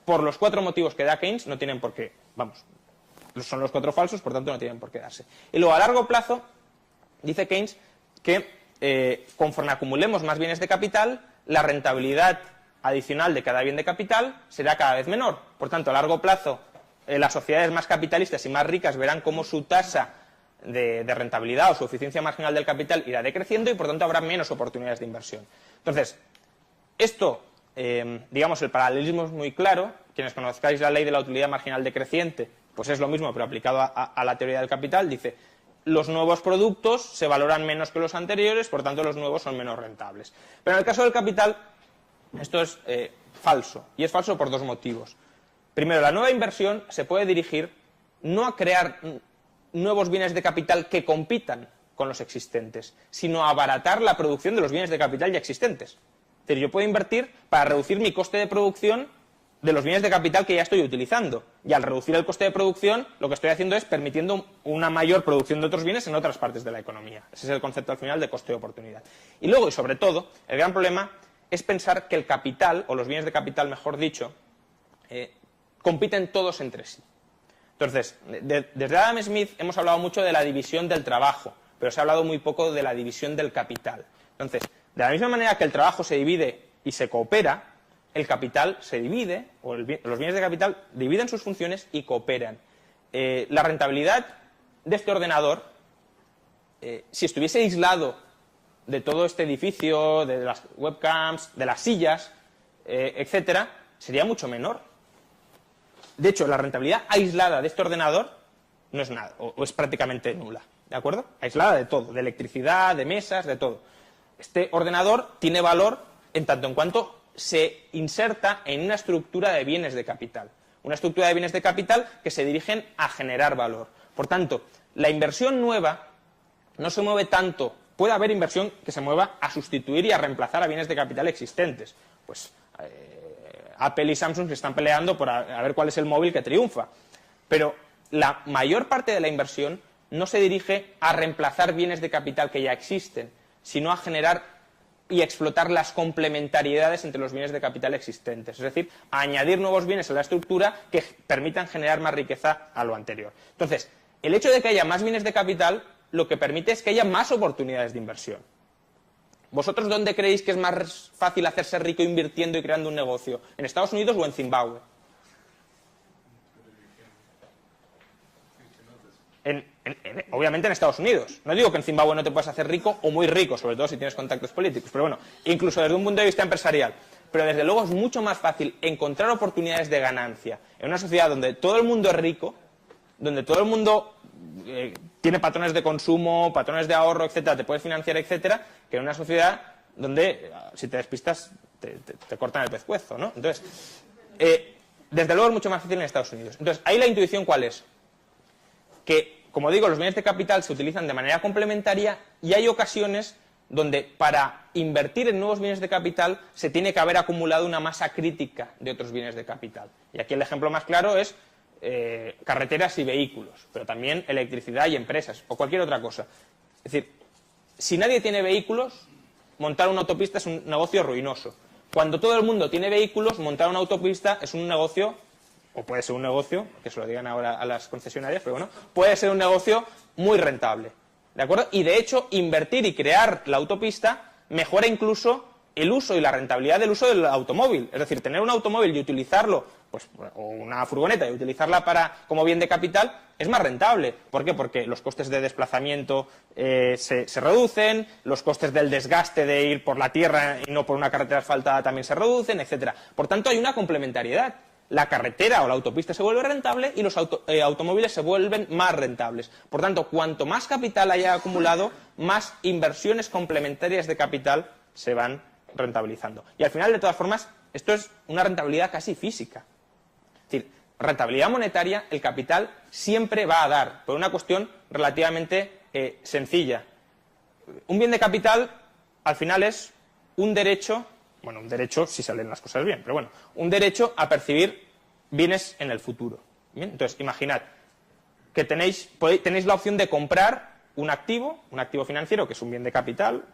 por los 4 motivos que da Keynes, no tienen por qué, vamos, son los 4 falsos, por tanto no tienen por qué darse. Y luego a largo plazo, dice Keynes que conforme acumulemos más bienes de capital, la rentabilidad adicional de cada bien de capital será cada vez menor. Por tanto, a largo plazo, las sociedades más capitalistas y más ricas verán cómo su tasa de rentabilidad o su eficiencia marginal del capital irá decreciendo y, por tanto, habrá menos oportunidades de inversión. Entonces, esto, digamos, el paralelismo es muy claro. Quienes conozcáis la ley de la utilidad marginal decreciente, pues es lo mismo, pero aplicado a la teoría del capital. Dice, los nuevos productos se valoran menos que los anteriores, por tanto, los nuevos son menos rentables. Pero en el caso del capital, esto es falso, y es falso por 2 motivos. Primero, la nueva inversión se puede dirigir no a crear nuevos bienes de capital que compitan con los existentes, sino a abaratar la producción de los bienes de capital ya existentes. Es decir, yo puedo invertir para reducir mi coste de producción de los bienes de capital que ya estoy utilizando. Y al reducir el coste de producción, lo que estoy haciendo es permitiendo una mayor producción de otros bienes en otras partes de la economía. Ese es el concepto al final de coste de oportunidad. Y luego, y sobre todo, el gran problema es pensar que el capital, o los bienes de capital, mejor dicho, compiten todos entre sí. Entonces, desde Adam Smith hemos hablado mucho de la división del trabajo, pero se ha hablado muy poco de la división del capital. Entonces, de la misma manera que el trabajo se divide y se coopera, el capital se divide, o los bienes de capital dividen sus funciones y cooperan. La rentabilidad de este ordenador, si estuviese aislado de todo este edificio, de las webcams, de las sillas, etcétera, sería mucho menor. De hecho, la rentabilidad aislada de este ordenador no es nada, o es prácticamente nula, ¿de acuerdo? Aislada de todo, de electricidad, de mesas, de todo. Este ordenador tiene valor en tanto en cuanto se inserta en una estructura de bienes de capital. Una estructura de bienes de capital que se dirigen a generar valor. Por tanto, la inversión nueva no se mueve tanto. Puede haber inversión que se mueva a sustituir y a reemplazar a bienes de capital existentes. Pues Apple y Samsung se están peleando por a ver cuál es el móvil que triunfa. Pero la mayor parte de la inversión no se dirige a reemplazar bienes de capital que ya existen, sino a generar y explotar las complementariedades entre los bienes de capital existentes. Es decir, a añadir nuevos bienes a la estructura que permitan generar más riqueza a lo anterior. Entonces, el hecho de que haya más bienes de capital lo que permite es que haya más oportunidades de inversión. ¿Vosotros dónde creéis que es más fácil hacerse rico invirtiendo y creando un negocio? ¿En Estados Unidos o en Zimbabue? Obviamente en Estados Unidos. No digo que en Zimbabue no te puedas hacer rico o muy rico, sobre todo si tienes contactos políticos, pero bueno, incluso desde un punto de vista empresarial. Pero desde luego es mucho más fácil encontrar oportunidades de ganancia en una sociedad donde todo el mundo es rico, donde todo el mundo tiene patrones de consumo, patrones de ahorro, etcétera, te puedes financiar, etcétera, que en una sociedad donde si te despistas te cortan el pescuezo, ¿no? Entonces, desde luego es mucho más fácil en Estados Unidos. Entonces, ahí la intuición ¿cuál es? Que, como digo, los bienes de capital se utilizan de manera complementaria y hay ocasiones donde para invertir en nuevos bienes de capital se tiene que haber acumulado una masa crítica de otros bienes de capital. Y aquí el ejemplo más claro es carreteras y vehículos, pero también electricidad y empresas o cualquier otra cosa. Es decir, si nadie tiene vehículos, montar una autopista es un negocio ruinoso. Cuando todo el mundo tiene vehículos, montar una autopista es un negocio, o puede ser un negocio, que se lo digan ahora a las concesionarias, pero bueno, puede ser un negocio muy rentable, ¿de acuerdo? Y de hecho, invertir y crear la autopista mejora incluso el uso y la rentabilidad del uso del automóvil. Es decir, tener un automóvil y utilizarlo, pues, o una furgoneta y utilizarla como bien de capital, es más rentable. ¿Por qué? Porque los costes de desplazamiento se reducen, los costes del desgaste de ir por la tierra y no por una carretera asfaltada también se reducen, etcétera. Por tanto, hay una complementariedad. La carretera o la autopista se vuelve rentable y los automóviles se vuelven más rentables. Por tanto, cuanto más capital haya acumulado, más inversiones complementarias de capital se van rentabilizando. Y al final, de todas formas, esto es una rentabilidad casi física. Es decir, rentabilidad monetaria, el capital siempre va a dar, por una cuestión relativamente sencilla. Un bien de capital, al final, es un derecho, bueno, un derecho si salen las cosas bien, pero bueno, un derecho a percibir bienes en el futuro. ¿Bien? Entonces, imaginad que tenéis la opción de comprar un activo financiero, que es un bien de capital,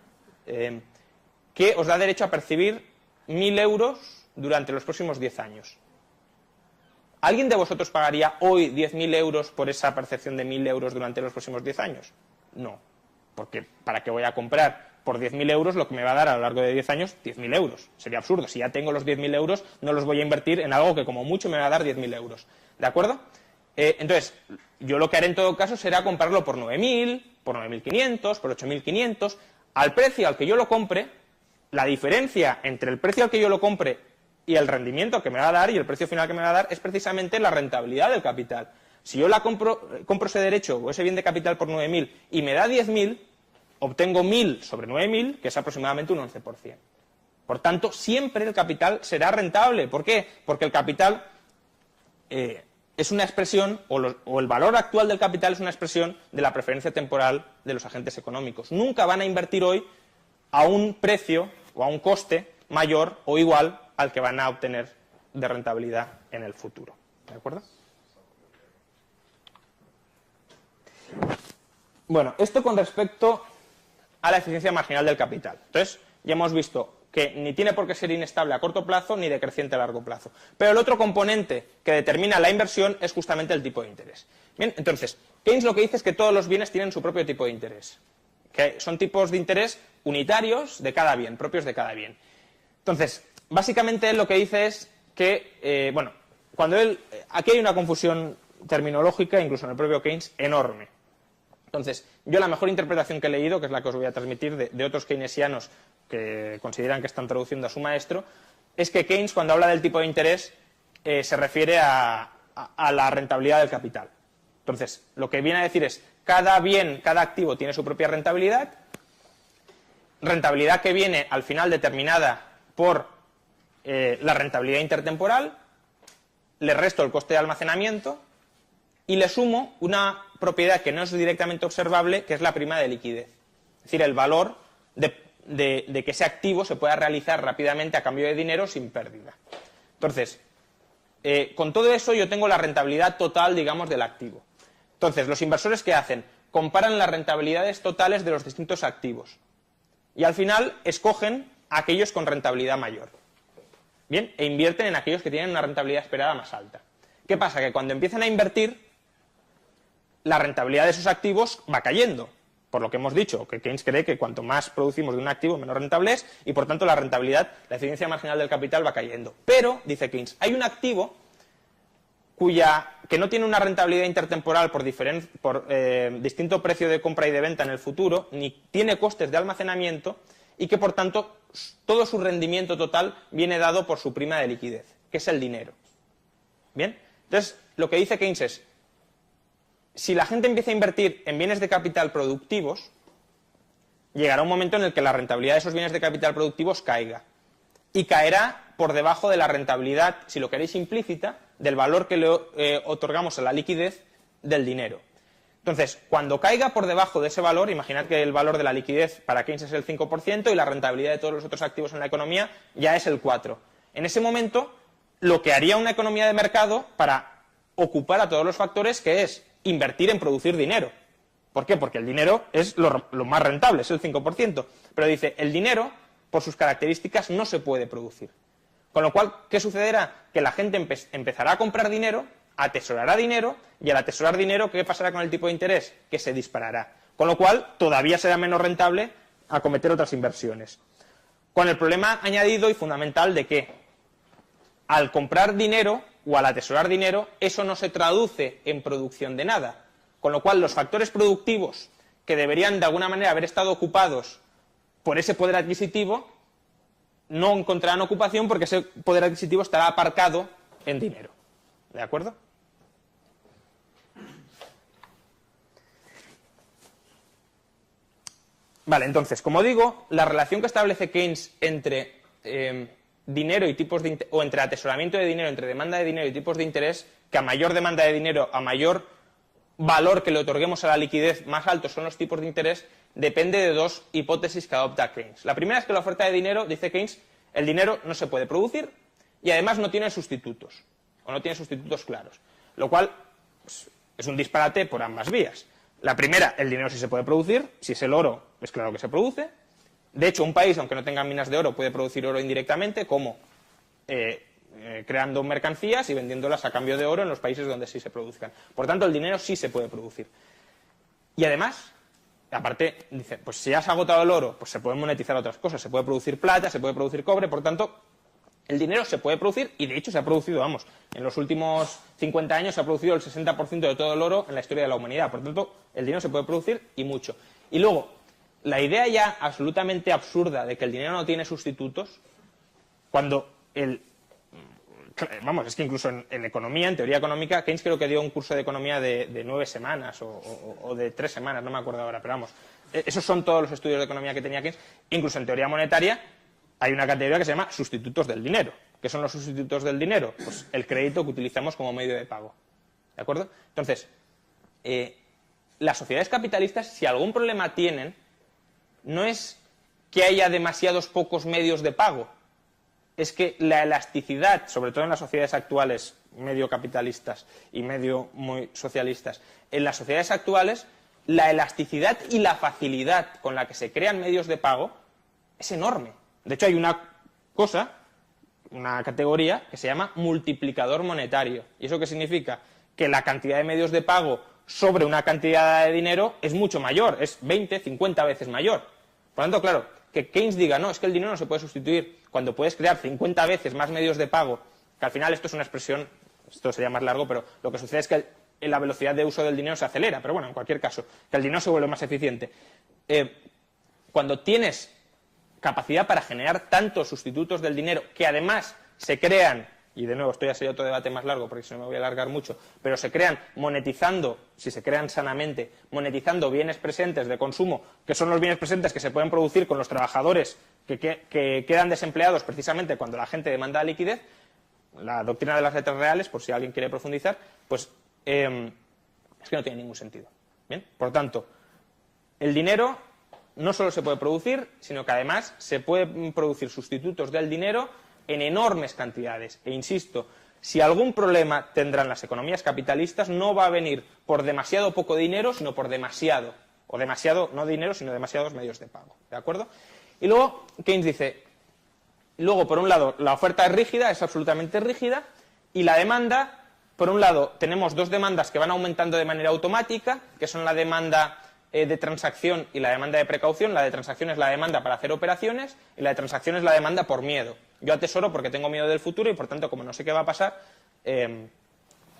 que os da derecho a percibir 1.000 euros durante los próximos 10 años. ¿Alguien de vosotros pagaría hoy 10.000 euros por esa percepción de 1.000 euros durante los próximos 10 años? No, porque ¿para qué voy a comprar por 10.000 euros lo que me va a dar a lo largo de 10 años 10.000 euros? Sería absurdo. Si ya tengo los 10.000 euros, no los voy a invertir en algo que como mucho me va a dar 10.000 euros. ¿De acuerdo? Entonces, yo lo que haré en todo caso será comprarlo por 9.000, por 9.500, por 8.500, al precio al que yo lo compre. La diferencia entre el precio al que yo lo compre y el rendimiento que me va a dar y el precio final que me va a dar es precisamente la rentabilidad del capital. Si yo compro ese derecho o ese bien de capital por 9.000 y me da 10.000, obtengo 1.000 sobre 9.000, que es aproximadamente un 11%. Por tanto, siempre el capital será rentable. ¿Por qué? Porque el capital es una expresión, o el valor actual del capital es una expresión de la preferencia temporal de los agentes económicos. Nunca van a invertir hoy a un precio o a un coste mayor o igual al que van a obtener de rentabilidad en el futuro. ¿De acuerdo? Bueno, esto con respecto a la eficiencia marginal del capital. Entonces, ya hemos visto que ni tiene por qué ser inestable a corto plazo ni decreciente a largo plazo. Pero el otro componente que determina la inversión es justamente el tipo de interés. Bien, entonces, Keynes lo que dice es que todos los bienes tienen su propio tipo de interés, que son tipos de interés unitarios de cada bien, propios de cada bien. Entonces, básicamente él lo que dice es que, aquí hay una confusión terminológica, incluso en el propio Keynes, enorme. Entonces, yo la mejor interpretación que he leído, que es la que os voy a transmitir de otros keynesianos que consideran que están traduciendo a su maestro, es que Keynes, cuando habla del tipo de interés, se refiere a la rentabilidad del capital. Entonces, lo que viene a decir es, cada bien, cada activo tiene su propia rentabilidad que viene al final determinada por la rentabilidad intertemporal, le resto el coste de almacenamiento y le sumo una propiedad que no es directamente observable, que es la prima de liquidez. Es decir, el valor de que ese activo se pueda realizar rápidamente a cambio de dinero sin pérdida. Entonces, con todo eso yo tengo la rentabilidad total, digamos, del activo. Entonces, los inversores, ¿qué hacen? Comparan las rentabilidades totales de los distintos activos y al final escogen aquellos con rentabilidad mayor. Bien, e invierten en aquellos que tienen una rentabilidad esperada más alta. ¿Qué pasa? Que cuando empiezan a invertir, la rentabilidad de esos activos va cayendo. Por lo que hemos dicho, que Keynes cree que cuanto más producimos de un activo, menos rentable es, y por tanto la rentabilidad, la eficiencia marginal del capital va cayendo. Pero, dice Keynes, hay un activo que no tiene una rentabilidad intertemporal por distinto precio de compra y de venta en el futuro, ni tiene costes de almacenamiento, y que por tanto todo su rendimiento total viene dado por su prima de liquidez, que es el dinero. Bien, entonces lo que dice Keynes es, si la gente empieza a invertir en bienes de capital productivos, llegará un momento en el que la rentabilidad de esos bienes de capital productivos caiga. Y caerá por debajo de la rentabilidad, si lo queréis implícita, del valor que le otorgamos a la liquidez del dinero. Entonces, cuando caiga por debajo de ese valor, imaginad que el valor de la liquidez para Keynes es el 5% y la rentabilidad de todos los otros activos en la economía ya es el 4%. En ese momento, lo que haría una economía de mercado para ocupar a todos los factores, que es invertir en producir dinero. ¿Por qué? Porque el dinero es lo más rentable, es el 5%. Pero dice, el dinero, por sus características, no se puede producir. Con lo cual, ¿qué sucederá? Que la gente empezará a comprar dinero, atesorará dinero, y al atesorar dinero, ¿qué pasará con el tipo de interés? Que se disparará. Con lo cual, todavía será menos rentable acometer otras inversiones. Con el problema añadido y fundamental de que, al comprar dinero o al atesorar dinero, eso no se traduce en producción de nada. Con lo cual, los factores productivos que deberían de alguna manera haber estado ocupados por ese poder adquisitivo, no encontrarán ocupación porque ese poder adquisitivo estará aparcado en dinero. ¿De acuerdo? Vale, entonces, como digo, la relación que establece Keynes entre dinero y tipos de o entre atesoramiento de dinero, entre demanda de dinero y tipos de interés, que a mayor demanda de dinero, a mayor valor que le otorguemos a la liquidez, más altos son los tipos de interés, depende de dos hipótesis que adopta Keynes. La primera es que la oferta de dinero, dice Keynes, el dinero no se puede producir y además no tiene sustitutos, o no tiene sustitutos claros, lo cual pues, es un disparate por ambas vías. La primera, el dinero sí se puede producir, si es el oro, es claro que se produce. De hecho, un país, aunque no tenga minas de oro, puede producir oro indirectamente, como creando mercancías y vendiéndolas a cambio de oro en los países donde sí se produzcan. Por tanto, el dinero sí se puede producir. Y además, aparte, dice, pues si ya se ha agotado el oro, pues se pueden monetizar otras cosas, se puede producir plata, se puede producir cobre, por tanto, el dinero se puede producir y de hecho se ha producido, vamos, en los últimos 50 años se ha producido el 60% de todo el oro en la historia de la humanidad, por tanto, el dinero se puede producir y mucho. Y luego, la idea ya absolutamente absurda de que el dinero no tiene sustitutos, cuando vamos, es que incluso en economía, en teoría económica, Keynes creo que dio un curso de economía de 9 semanas o de 3 semanas, no me acuerdo ahora, pero vamos, esos son todos los estudios de economía que tenía Keynes. Incluso en teoría monetaria hay una categoría que se llama sustitutos del dinero. ¿Qué son los sustitutos del dinero? Pues el crédito que utilizamos como medio de pago. ¿De acuerdo? Entonces, las sociedades capitalistas, si algún problema tienen, no es que haya demasiados pocos medios de pago, es que la elasticidad, sobre todo en las sociedades actuales, medio capitalistas y medio muy socialistas, en las sociedades actuales, la elasticidad y la facilidad con la que se crean medios de pago es enorme. De hecho, hay una cosa, una categoría que se llama multiplicador monetario. ¿Y eso qué significa? Que la cantidad de medios de pago sobre una cantidad de dinero es mucho mayor, es 20, 50 veces mayor. Por lo tanto, claro, que Keynes diga, no, es que el dinero no se puede sustituir cuando puedes crear 50 veces más medios de pago, que al final esto es una expresión, esto sería más largo, pero lo que sucede es que la velocidad de uso del dinero se acelera, pero bueno, en cualquier caso, que el dinero se vuelve más eficiente. Cuando tienes capacidad para generar tantos sustitutos del dinero que además se crean, y de nuevo esto ya sería otro debate más largo porque si no me voy a alargar mucho, pero se crean monetizando, si se crean sanamente, monetizando bienes presentes de consumo, que son los bienes presentes que se pueden producir con los trabajadores que quedan desempleados precisamente cuando la gente demanda liquidez, la doctrina de las letras reales, por si alguien quiere profundizar, pues es que no tiene ningún sentido. ¿Bien? Por tanto, el dinero no solo se puede producir, sino que además se pueden producir sustitutos del dinero en enormes cantidades. E insisto, si algún problema tendrán las economías capitalistas, no va a venir por demasiado poco dinero, sino por demasiado, o demasiado, no dinero, sino demasiados medios de pago. ¿De acuerdo? Y luego Keynes dice, luego por un lado la oferta es rígida, es absolutamente rígida, y la demanda, por un lado tenemos dos demandas que van aumentando de manera automática, que son la demanda de transacción y la demanda de precaución. La de transacción es la demanda para hacer operaciones y la de transacción es la demanda por miedo. Yo atesoro porque tengo miedo del futuro y por tanto como no sé qué va a pasar,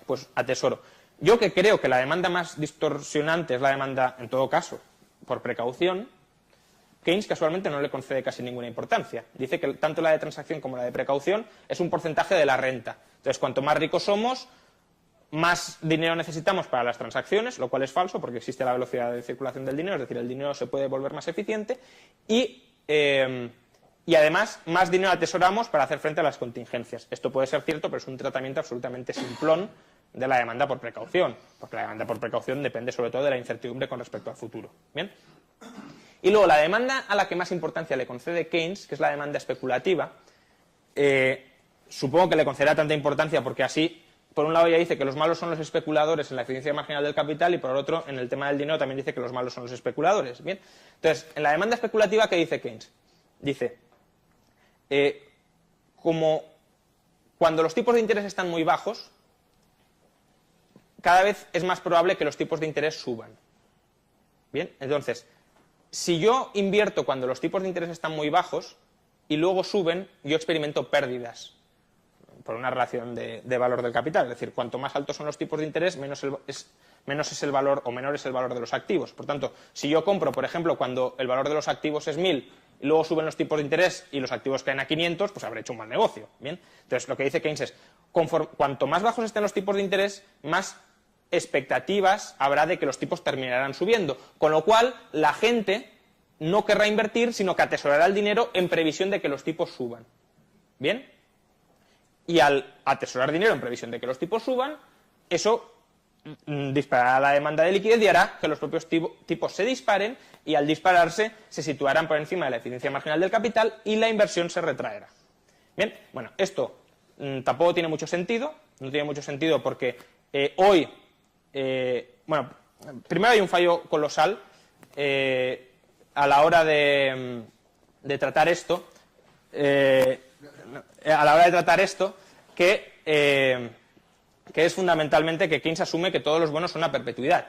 pues atesoro. Yo que creo que la demanda más distorsionante es la demanda, en todo caso, por precaución, Keynes casualmente no le concede casi ninguna importancia. Dice que tanto la de transacción como la de precaución es un porcentaje de la renta. Entonces, cuanto más ricos somos, más dinero necesitamos para las transacciones, lo cual es falso porque existe la velocidad de circulación del dinero, es decir, el dinero se puede volver más eficiente y además más dinero atesoramos para hacer frente a las contingencias. Esto puede ser cierto, pero es un tratamiento absolutamente simplón de la demanda por precaución, porque la demanda por precaución depende sobre todo de la incertidumbre con respecto al futuro. ¿Bien? Y luego la demanda a la que más importancia le concede Keynes, que es la demanda especulativa, supongo que le concederá tanta importancia porque así, por un lado ya dice que los malos son los especuladores en la eficiencia marginal del capital y por el otro, en el tema del dinero, también dice que los malos son los especuladores. ¿Bien? Entonces, en la demanda especulativa, ¿qué dice Keynes? Dice, como cuando los tipos de interés están muy bajos, cada vez es más probable que los tipos de interés suban. Bien, entonces, si yo invierto cuando los tipos de interés están muy bajos y luego suben, yo experimento pérdidas por una relación de valor del capital. Es decir, cuanto más altos son los tipos de interés, menos es el valor o menor es el valor de los activos. Por tanto, si yo compro, por ejemplo, cuando el valor de los activos es 1000 y luego suben los tipos de interés y los activos caen a 500, pues habré hecho un mal negocio. ¿Bien? Entonces, lo que dice Keynes es, cuanto más bajos estén los tipos de interés, más expectativas habrá de que los tipos terminarán subiendo. Con lo cual, la gente no querrá invertir, sino que atesorará el dinero en previsión de que los tipos suban. ¿Bien? Y al atesorar dinero en previsión de que los tipos suban, eso disparará la demanda de liquidez y hará que los propios tipos se disparen y al dispararse se situarán por encima de la eficiencia marginal del capital y la inversión se retraerá. Bien, bueno, esto tampoco tiene mucho sentido, no tiene mucho sentido porque hoy, bueno, primero hay un fallo colosal a la hora de tratar esto. A la hora de tratar esto, que es fundamentalmente que Keynes asume que todos los bonos son a perpetuidad.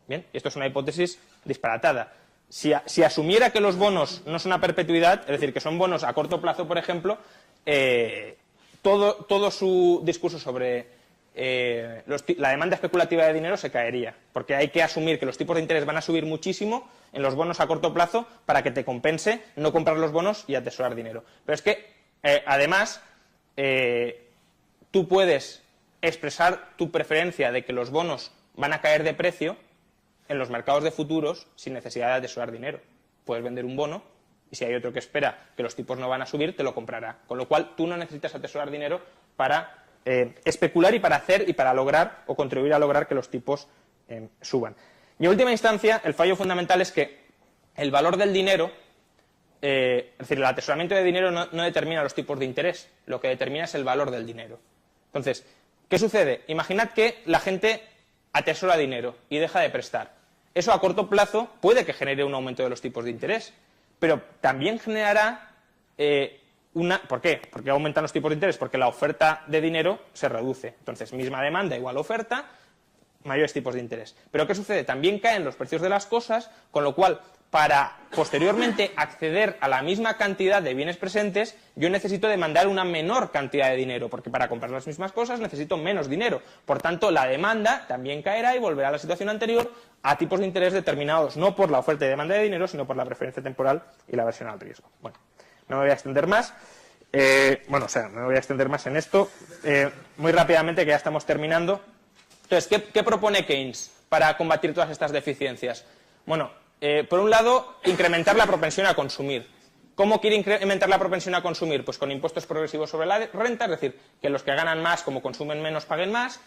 Bien, y esto es una hipótesis disparatada. Si asumiera que los bonos no son a perpetuidad, es decir, que son bonos a corto plazo, por ejemplo, todo su discurso sobre la demanda especulativa de dinero se caería, porque hay que asumir que los tipos de interés van a subir muchísimo en los bonos a corto plazo para que te compense no comprar los bonos y atesorar dinero. Pero es que, además, tú puedes expresar tu preferencia de que los bonos van a caer de precio en los mercados de futuros sin necesidad de atesorar dinero. Puedes vender un bono y si hay otro que espera que los tipos no van a subir, te lo comprará. Con lo cual, tú no necesitas atesorar dinero para especular y para hacer y para lograr o contribuir a lograr que los tipos suban. Y en última instancia, el fallo fundamental es que el valor del dinero, es decir, el atesoramiento de dinero no determina los tipos de interés, lo que determina es el valor del dinero. Entonces, ¿qué sucede? Imaginad que la gente atesora dinero y deja de prestar. Eso a corto plazo puede que genere un aumento de los tipos de interés, pero también generará ¿por qué? Porque aumentan los tipos de interés, porque la oferta de dinero se reduce. Entonces, misma demanda igual oferta, mayores tipos de interés. Pero ¿qué sucede? También caen los precios de las cosas, con lo cual, para posteriormente acceder a la misma cantidad de bienes presentes, yo necesito demandar una menor cantidad de dinero, porque para comprar las mismas cosas necesito menos dinero. Por tanto, la demanda también caerá y volverá a la situación anterior a tipos de interés determinados no por la oferta y demanda de dinero, sino por la preferencia temporal y la aversión al riesgo. Bueno, no me voy a extender más. No me voy a extender más en esto. Muy rápidamente, que ya estamos terminando. Entonces, ¿qué propone Keynes para combatir todas estas deficiencias? Bueno, por un lado, incrementar la propensión a consumir. ¿Cómo quiere incrementar la propensión a consumir? Pues con impuestos progresivos sobre la renta, es decir, que los que ganan más, como consumen menos, paguen más.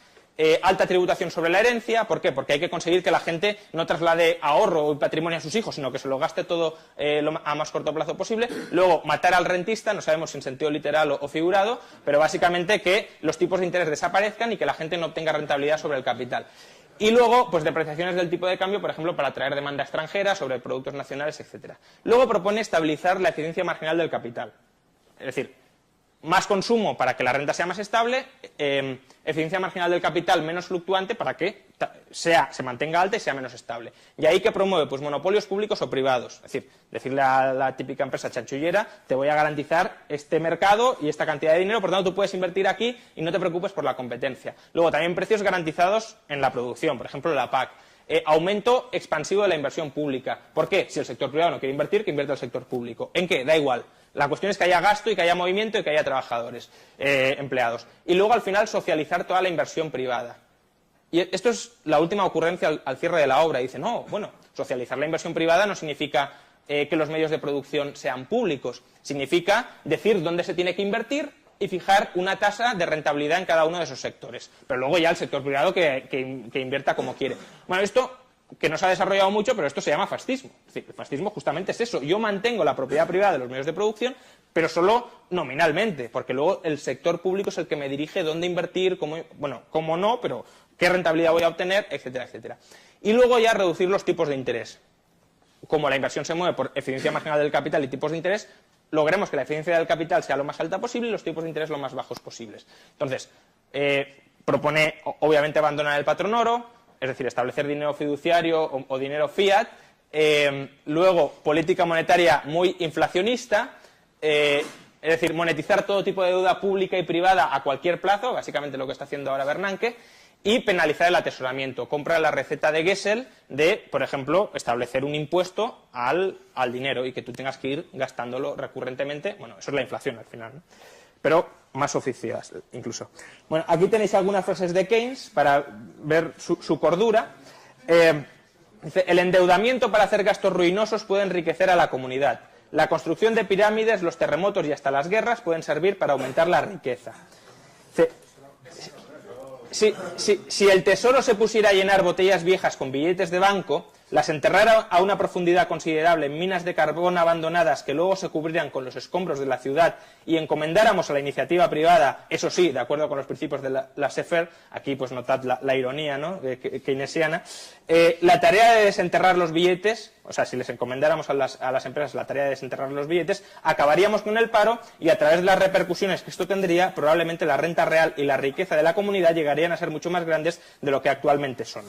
Alta tributación sobre la herencia. ¿Por qué? Porque hay que conseguir que la gente no traslade ahorro y patrimonio a sus hijos, sino que se lo gaste todo a más corto plazo posible. Luego, matar al rentista, no sabemos si en sentido literal o figurado, pero básicamente que los tipos de interés desaparezcan y que la gente no obtenga rentabilidad sobre el capital. Y luego, pues depreciaciones del tipo de cambio, por ejemplo, para atraer demanda extranjera sobre productos nacionales, etcétera. Luego propone estabilizar la eficiencia marginal del capital. Es decir, más consumo para que la renta sea más estable, eficiencia marginal del capital menos fluctuante para que se mantenga alta y sea menos estable. ¿Y ahí qué promueve? Pues monopolios públicos o privados. Es decir, decirle a la típica empresa chanchullera, te voy a garantizar este mercado y esta cantidad de dinero, por tanto tú puedes invertir aquí y no te preocupes por la competencia. Luego también precios garantizados en la producción, por ejemplo la PAC. Aumento expansivo de la inversión pública. ¿Por qué? Si el sector privado no quiere invertir, que invierta el sector público. ¿En qué? Da igual. La cuestión es que haya gasto y que haya movimiento y que haya trabajadores, empleados. Y luego, al final, socializar toda la inversión privada. Y esto es la última ocurrencia al cierre de la obra. Dice, no, bueno, socializar la inversión privada no significa que los medios de producción sean públicos. Significa decir dónde se tiene que invertir y fijar una tasa de rentabilidad en cada uno de esos sectores. Pero luego ya el sector privado que invierta como quiere. Bueno, esto que no se ha desarrollado mucho, pero esto se llama fascismo. Es decir, el fascismo justamente es eso. Yo mantengo la propiedad privada de los medios de producción, pero solo nominalmente, porque luego el sector público es el que me dirige dónde invertir, cómo no, pero qué rentabilidad voy a obtener, etcétera, etcétera. Y luego ya reducir los tipos de interés. Como la inversión se mueve por eficiencia marginal del capital y tipos de interés, logremos que la eficiencia del capital sea lo más alta posible y los tipos de interés lo más bajos posibles. Entonces, propone, obviamente, abandonar el patrón oro, es decir, establecer dinero fiduciario o dinero fiat. Luego, política monetaria muy inflacionista, es decir, monetizar todo tipo de deuda pública y privada a cualquier plazo, básicamente lo que está haciendo ahora Bernanke, y penalizar el atesoramiento. Compra la receta de Gesell de, por ejemplo, establecer un impuesto al dinero y que tú tengas que ir gastándolo recurrentemente. Bueno, eso es la inflación al final, ¿no? Pero más oficiosas incluso. Bueno, aquí tenéis algunas frases de Keynes para ver su cordura. Dice, el endeudamiento para hacer gastos ruinosos puede enriquecer a la comunidad. La construcción de pirámides, los terremotos y hasta las guerras pueden servir para aumentar la riqueza. Dice, si el tesoro se pusiera a llenar botellas viejas con billetes de banco, las enterrara a una profundidad considerable en minas de carbón abandonadas que luego se cubrirían con los escombros de la ciudad y encomendáramos a la iniciativa privada, eso sí, de acuerdo con los principios de la laissez-faire, aquí pues notad la ironía, ¿no?, keynesiana, la tarea de desenterrar los billetes, o sea, si les encomendáramos a las empresas la tarea de desenterrar los billetes, acabaríamos con el paro y a través de las repercusiones que esto tendría, probablemente la renta real y la riqueza de la comunidad llegarían a ser mucho más grandes de lo que actualmente son.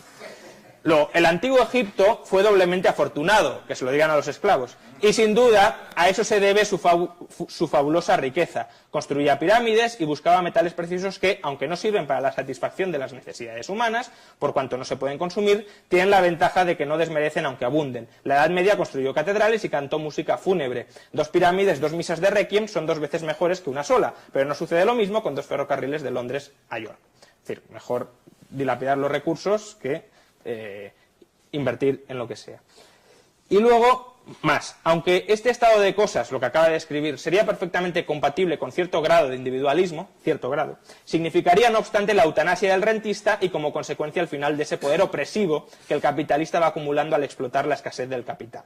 El antiguo Egipto fue doblemente afortunado, que se lo digan a los esclavos, y sin duda a eso se debe su fabulosa riqueza. Construía pirámides y buscaba metales preciosos que, aunque no sirven para la satisfacción de las necesidades humanas, por cuanto no se pueden consumir, tienen la ventaja de que no desmerecen aunque abunden. La Edad Media construyó catedrales y cantó música fúnebre. 2 pirámides, 2 misas de requiem son 2 veces mejores que una sola, pero no sucede lo mismo con 2 ferrocarriles de Londres a York. Es decir, mejor dilapidar los recursos que invertir en lo que sea. Y luego, más, aunque este estado de cosas, lo que acaba de describir, sería perfectamente compatible con cierto grado de individualismo, significaría no obstante la eutanasia del rentista y como consecuencia el final de ese poder opresivo que el capitalista va acumulando al explotar la escasez del capital.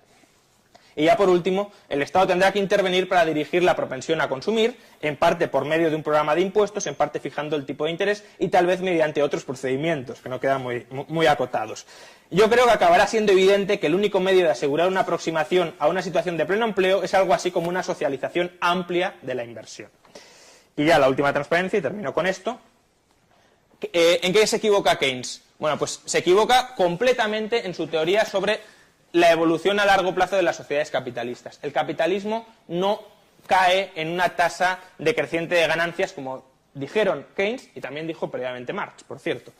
Y ya por último, el Estado tendrá que intervenir para dirigir la propensión a consumir, en parte por medio de un programa de impuestos, en parte fijando el tipo de interés y tal vez mediante otros procedimientos, que no quedan muy acotados. Yo creo que acabará siendo evidente que el único medio de asegurar una aproximación a una situación de pleno empleo es algo así como una socialización amplia de la inversión. Y ya la última transparencia, y termino con esto. ¿En qué se equivoca Keynes? Bueno, pues se equivoca completamente en su teoría sobre la evolución a largo plazo de las sociedades capitalistas. El capitalismo no cae en una tasa decreciente de ganancias, como dijeron Keynes, y también dijo previamente Marx, por cierto,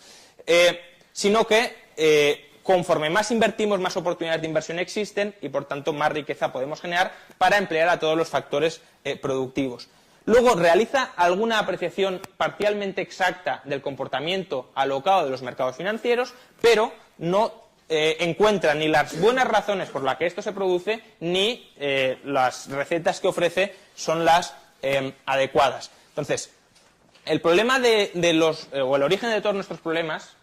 sino que conforme más invertimos, más oportunidades de inversión existen y, por tanto, más riqueza podemos generar para emplear a todos los factores productivos. Luego realiza alguna apreciación parcialmente exacta del comportamiento alocado de los mercados financieros, pero no encuentra ni las buenas razones por las que esto se produce, ni las recetas que ofrece son las adecuadas. Entonces, el problema o el origen de todos nuestros problemas,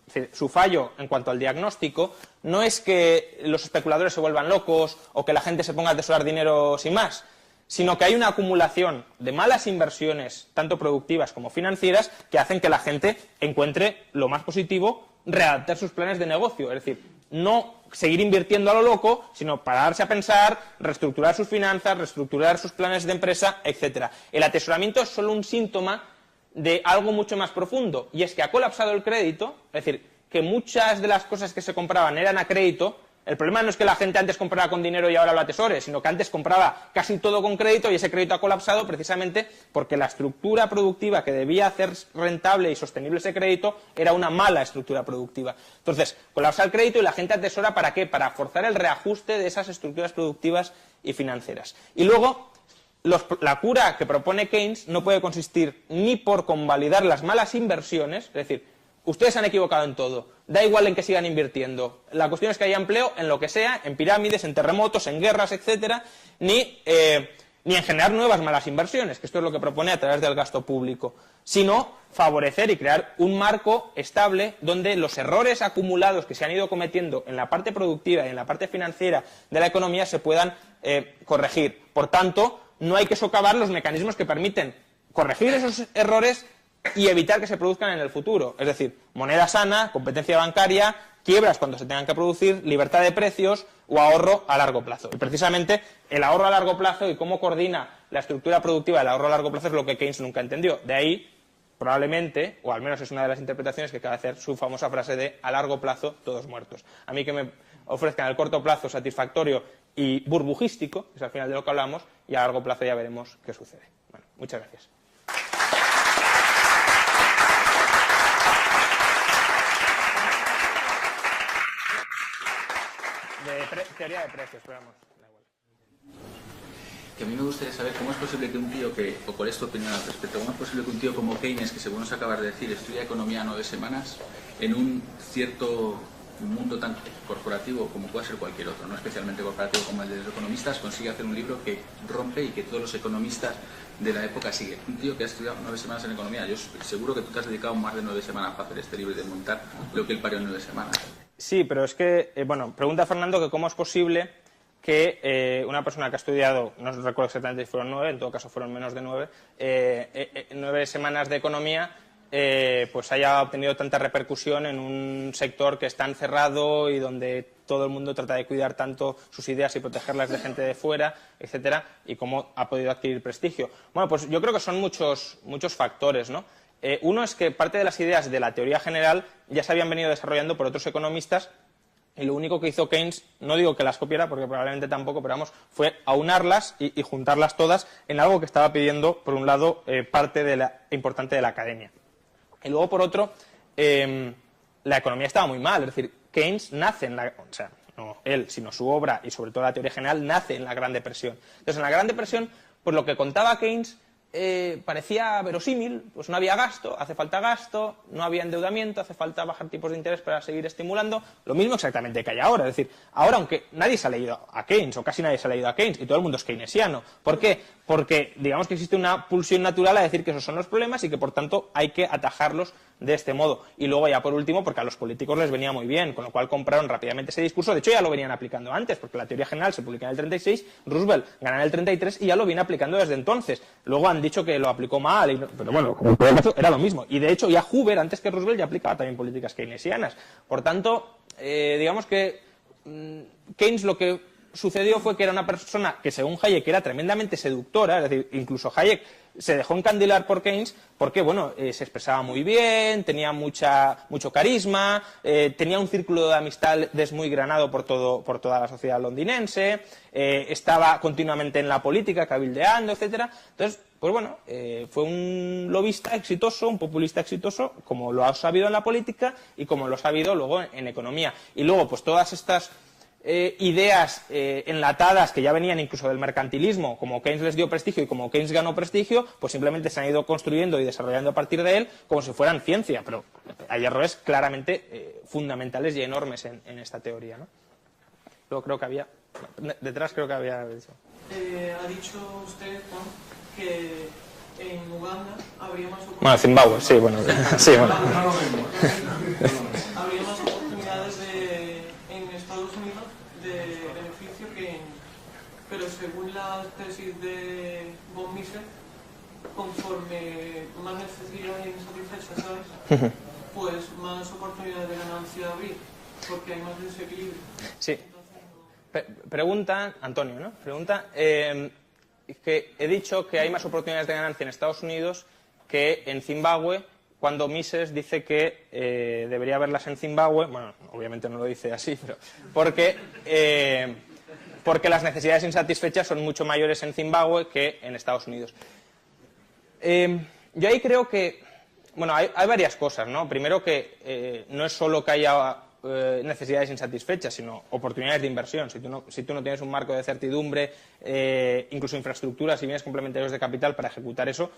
es decir, su fallo en cuanto al diagnóstico, no es que los especuladores se vuelvan locos o que la gente se ponga a atesorar dinero sin más, sino que hay una acumulación de malas inversiones, tanto productivas como financieras, que hacen que la gente encuentre lo más positivo readaptar sus planes de negocio, es decir, no seguir invirtiendo a lo loco, sino pararse a pensar, reestructurar sus finanzas, reestructurar sus planes de empresa, etc. El atesoramiento es solo un síntoma de algo mucho más profundo, y es que ha colapsado el crédito, es decir, que muchas de las cosas que se compraban eran a crédito. El problema no es que la gente antes compraba con dinero y ahora lo atesore, sino que antes compraba casi todo con crédito y ese crédito ha colapsado precisamente porque la estructura productiva que debía hacer rentable y sostenible ese crédito era una mala estructura productiva. Entonces, colapsa el crédito y la gente atesora, ¿para qué? Para forzar el reajuste de esas estructuras productivas y financieras. Y luego, la cura que propone Keynes no puede consistir ni por convalidar las malas inversiones, es decir, ustedes se han equivocado en todo, da igual en que sigan invirtiendo. La cuestión es que haya empleo en lo que sea, en pirámides, en terremotos, en guerras, etcétera, ni en generar nuevas malas inversiones, que esto es lo que propone a través del gasto público, sino favorecer y crear un marco estable donde los errores acumulados que se han ido cometiendo en la parte productiva y en la parte financiera de la economía se puedan corregir. Por tanto, no hay que socavar los mecanismos que permiten corregir esos errores y evitar que se produzcan en el futuro. Es decir, moneda sana, competencia bancaria, quiebras cuando se tengan que producir, libertad de precios o ahorro a largo plazo. Y precisamente el ahorro a largo plazo y cómo coordina la estructura productiva del ahorro a largo plazo es lo que Keynes nunca entendió. De ahí, probablemente, o al menos es una de las interpretaciones que acaba de hacer su famosa frase de a largo plazo todos muertos. A mí que me ofrezcan el corto plazo satisfactorio y burbujístico, que es al final de lo que hablamos, y a largo plazo ya veremos qué sucede. Bueno, muchas gracias. Teoría de precios, pero vamos, da igual. Que a mí me gustaría saber cómo es posible que un tío que, o cuál es tu opinión al respecto, cómo es posible que un tío como Keynes, que según nos acabas de decir, estudia economía 9 semanas, en un cierto mundo tan corporativo como puede ser cualquier otro, no especialmente corporativo como el de los economistas, consigue hacer un libro que rompe y que todos los economistas de la época siguen. Un tío que ha estudiado 9 semanas en economía, yo seguro que tú te has dedicado más de 9 semanas para hacer este libro y de montar lo que él parió en 9 semanas. Sí, pero es que, bueno, pregunta Fernando que cómo es posible que una persona que ha estudiado, no recuerdo exactamente si fueron 9, en todo caso fueron menos de 9, 9 semanas de economía, pues haya obtenido tanta repercusión en un sector que es tan cerrado y donde todo el mundo trata de cuidar tanto sus ideas y protegerlas de gente de fuera, etcétera, y cómo ha podido adquirir prestigio. Bueno, pues yo creo que son muchos factores, ¿no? Uno es que parte de las ideas de la teoría general ya se habían venido desarrollando por otros economistas y lo único que hizo Keynes, no digo que las copiara porque probablemente tampoco, pero vamos, fue aunarlas y juntarlas todas en algo que estaba pidiendo, por un lado, parte importante de la academia. Y luego, por otro, la economía estaba muy mal, es decir, Keynes nace en la... O sea, no él, sino su obra y sobre todo la teoría general nace en la Gran Depresión. Entonces, en la Gran Depresión, pues lo que contaba Keynes parecía verosímil, pues no había gasto, hace falta gasto, no había endeudamiento, hace falta bajar tipos de interés para seguir estimulando, lo mismo exactamente que hay ahora. Es decir, ahora aunque nadie se ha leído a Keynes, o casi nadie se ha leído a Keynes, y todo el mundo es keynesiano. ¿Por qué? Porque digamos que existe una pulsión natural a decir que esos son los problemas y que por tanto hay que atajarlos de este modo. Y luego ya por último, porque a los políticos les venía muy bien, con lo cual compraron rápidamente ese discurso. De hecho ya lo venían aplicando antes, porque la teoría general se publica en el 36, Roosevelt gana en el 33 y ya lo viene aplicando desde entonces. Luego han dicho que lo aplicó mal, pero bueno, como en todo caso era lo mismo. Y de hecho ya Hoover, antes que Roosevelt, ya aplicaba también políticas keynesianas. Por tanto, digamos que Keynes lo que sucedió fue que era una persona que según Hayek era tremendamente seductora, es decir, incluso Hayek se dejó encandilar por Keynes porque, bueno, se expresaba muy bien, tenía mucho carisma, tenía un círculo de amistades muy granado por toda la sociedad londinense, estaba continuamente en la política, cabildeando, etcétera. Entonces, pues bueno, fue un lobista exitoso, un populista exitoso, como lo ha sabido en la política y como lo ha sabido luego en economía. Y luego, pues todas estas ideas enlatadas que ya venían incluso del mercantilismo, como Keynes les dio prestigio y como Keynes ganó prestigio, pues simplemente se han ido construyendo y desarrollando a partir de él como si fueran ciencia, pero hay errores claramente fundamentales y enormes en esta teoría, ¿no? Luego creo que había... Detrás creo que había dicho... ha dicho usted, Juan, que en Uganda habría más oportunidades... Bueno, Zimbabue, sí, bueno. Sí, bueno. Habría más oportunidades en Estados Unidos de beneficio pero según la tesis de von Mises, conforme más necesidades insatisfechas, ¿sabes? Pues más oportunidades de ganancia habría, porque hay más desequilibrio. Sí. Pregunta, Antonio, ¿no? Pregunta, que he dicho que hay más oportunidades de ganancia en Estados Unidos que en Zimbabue, cuando Mises dice que debería haberlas en Zimbabue. Bueno, obviamente no lo dice así, pero porque las necesidades insatisfechas son mucho mayores en Zimbabue que en Estados Unidos. Yo ahí creo que, bueno, hay varias cosas, ¿no? Primero que no es solo que haya necesidades insatisfechas, sino oportunidades de inversión. Si tú no tienes un marco de certidumbre, incluso infraestructuras y bienes complementarios de capital para ejecutar eso,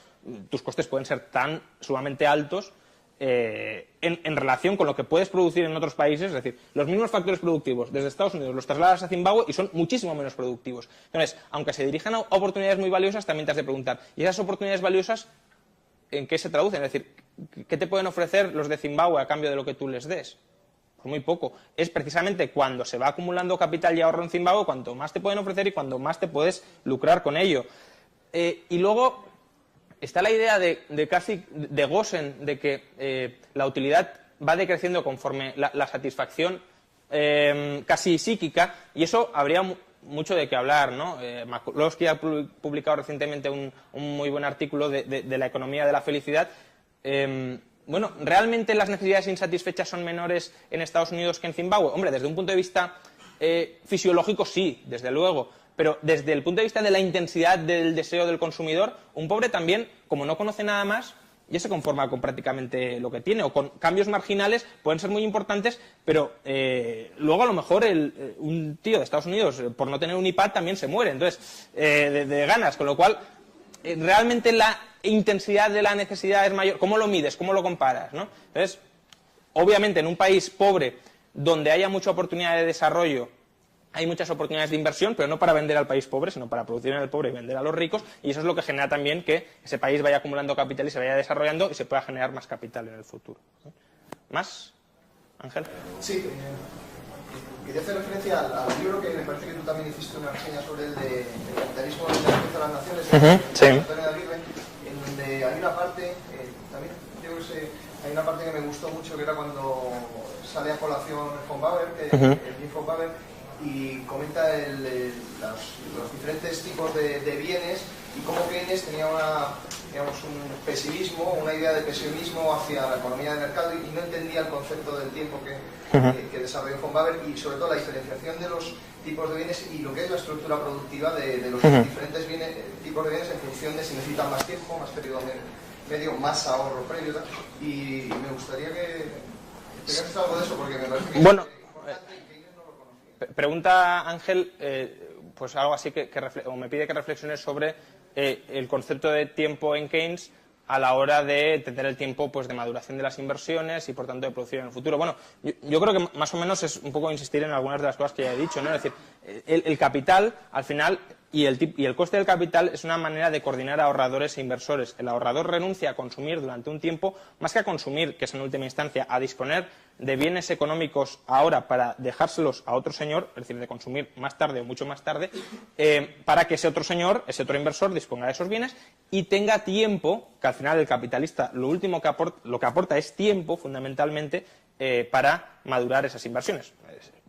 tus costes pueden ser tan sumamente altos en relación con lo que puedes producir en otros países. Es decir, los mismos factores productivos desde Estados Unidos los trasladas a Zimbabue y son muchísimo menos productivos. Entonces, aunque se dirijan a oportunidades muy valiosas, también te has de preguntar, ¿y esas oportunidades valiosas en qué se traducen? Es decir, ¿qué te pueden ofrecer los de Zimbabue a cambio de lo que tú les des? Pues muy poco. Es precisamente cuando se va acumulando capital y ahorro en Zimbabue cuanto más te pueden ofrecer y cuando más te puedes lucrar con ello. Y luego está la idea de casi de Gosen, de que la utilidad va decreciendo conforme la satisfacción casi psíquica, y eso habría mucho de qué hablar, ¿no? McCloskey ha publicado recientemente un muy buen artículo de la economía de la felicidad. Bueno, ¿realmente las necesidades insatisfechas son menores en Estados Unidos que en Zimbabue? Hombre, desde un punto de vista fisiológico sí, desde luego, pero desde el punto de vista de la intensidad del deseo del consumidor, un pobre también, como no conoce nada más, ya se conforma con prácticamente lo que tiene, o con cambios marginales, pueden ser muy importantes, pero luego a lo mejor un tío de Estados Unidos, por no tener un iPad, también se muere, entonces, de ganas, con lo cual, realmente la intensidad de la necesidad es mayor. ¿Cómo lo mides? ¿Cómo lo comparas? ¿No? Entonces, obviamente, en un país pobre, donde haya mucha oportunidad de desarrollo, hay muchas oportunidades de inversión, pero no para vender al país pobre, sino para producir en el pobre y vender a los ricos, y eso es lo que genera también que ese país vaya acumulando capital y se vaya desarrollando y se pueda generar más capital en el futuro. ¿Más? Ángel. Sí, quería hacer referencia al libro que me parece que tú también hiciste una reseña sobre el de el capitalismo de las naciones, sí. En donde hay una parte, también yo que sé, hay una parte que me gustó mucho, que era cuando sale a colación von Bauer, el von Bauer, y comenta los diferentes tipos de bienes y cómo Keynes tenía un pesimismo, una idea de pesimismo hacia la economía de mercado y no entendía el concepto del tiempo que desarrolló von Bauer y sobre todo la diferenciación de los tipos de bienes y lo que es la estructura productiva de los diferentes tipos de bienes en función de si necesitan más tiempo, más periodo medio, más ahorro previo. Y me gustaría que explicases algo de eso porque me parece que es importante y Keynes no lo conocía. Pregunta Ángel, pues algo así o me pide que reflexiones sobre el concepto de tiempo en Keynes a la hora de entender el tiempo pues de maduración de las inversiones y por tanto de producción en el futuro. Bueno, yo creo que más o menos es un poco insistir en algunas de las cosas que ya he dicho, ¿no? Es decir, el capital al final y el coste del capital es una manera de coordinar a ahorradores e inversores. El ahorrador renuncia a consumir durante un tiempo, más que a consumir, que es en última instancia, a disponer de bienes económicos ahora para dejárselos a otro señor, es decir, de consumir más tarde o mucho más tarde, para que ese otro señor, ese otro inversor, disponga de esos bienes y tenga tiempo, que al final el capitalista lo que aporta es tiempo, fundamentalmente, para madurar esas inversiones.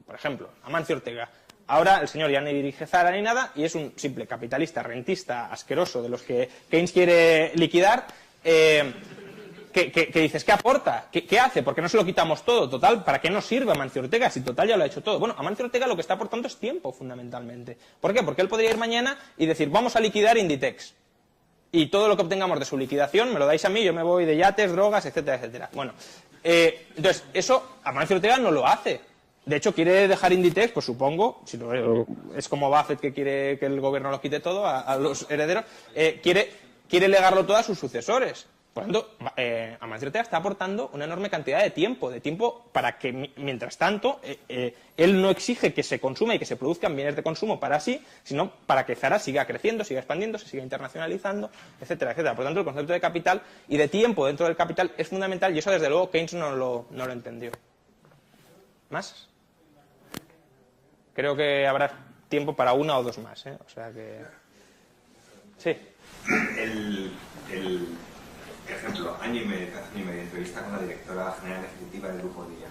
Por ejemplo, Amancio Ortega. Ahora el señor ya ni dirige Zara ni nada y es un simple capitalista, rentista, asqueroso, de los que Keynes quiere liquidar, que dices, ¿qué aporta? ¿Qué hace? ¿Por qué no se lo quitamos todo? Total, ¿para qué nos sirve Amancio Ortega si total ya lo ha hecho todo? Bueno, Amancio Ortega lo que está aportando es tiempo, fundamentalmente. ¿Por qué? Porque él podría ir mañana y decir, vamos a liquidar Inditex. Y todo lo que obtengamos de su liquidación me lo dais a mí, yo me voy de yates, drogas, etcétera, etcétera. Bueno, entonces, eso Amancio Ortega no lo hace. De hecho, quiere dejar Inditex, pues supongo, si no, es como Buffett que quiere que el gobierno lo quite todo a los herederos, quiere legarlo todo a sus sucesores. Por lo tanto, Amancio Ortega está aportando una enorme cantidad de tiempo para que, mientras tanto, él no exige que se consuma y que se produzcan bienes de consumo para sí, sino para que Zara siga creciendo, siga expandiendo, se siga internacionalizando, etcétera, etcétera. Por lo tanto, el concepto de capital y de tiempo dentro del capital es fundamental y eso, desde luego, Keynes no lo entendió. ¿Más? Creo que habrá tiempo para una o dos más, ¿eh? O sea que... Sí. El ejemplo, hace año y medio, entrevista con la directora general ejecutiva del Grupo Día,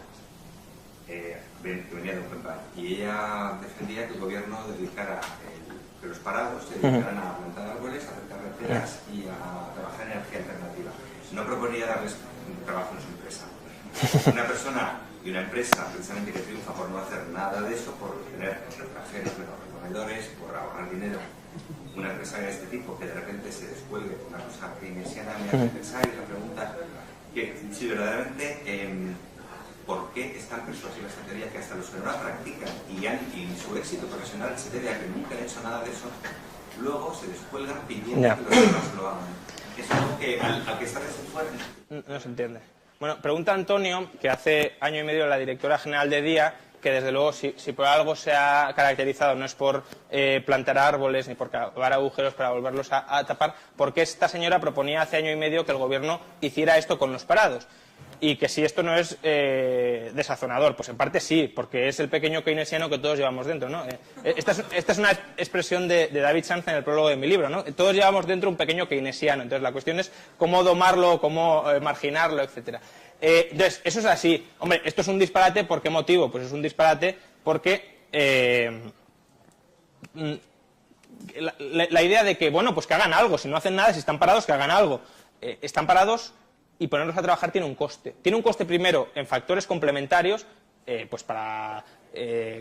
que venía de un plan, y ella defendía que el gobierno dedicara, que los parados se dedicaran a plantar árboles, a hacer carreteras y a trabajar en energía alternativa. No proponía darles trabajo en su empresa. Una persona y una empresa precisamente que triunfa por no hacer nada de eso, por tener extranjeros menos recomendadores, por ahorrar dinero. Una empresa de este tipo que de repente se descuelgue con una cosa keynesiana me hace pensar y la pregunta que si verdaderamente por qué es tan persuasiva esta teoría que hasta los que no la practican y su éxito profesional se debe a que nunca han hecho nada de eso, luego se descuelgan pidiendo que los demás lo hagan. Es algo que al que está fuera no se entiende. Bueno, pregunta Antonio, que hace año y medio la directora general de Día, que desde luego si por algo se ha caracterizado no es por plantar árboles ni por cavar agujeros para volverlos a tapar, porque esta señora proponía hace año y medio que el gobierno hiciera esto con los parados. Y que si esto no es desazonador, pues en parte sí, porque es el pequeño keynesiano que todos llevamos dentro, ¿no? Esta es una expresión de David Sanz en el prólogo de mi libro, ¿no? Todos llevamos dentro un pequeño keynesiano, entonces la cuestión es cómo domarlo, cómo marginarlo, etcétera. Entonces, eso es así. Hombre, esto es un disparate, ¿por qué motivo? Pues es un disparate porque la idea de que, bueno, pues que hagan algo, si no hacen nada, si están parados, que hagan algo. Están parados y ponerlos a trabajar tiene un coste. Tiene un coste primero en factores complementarios, pues para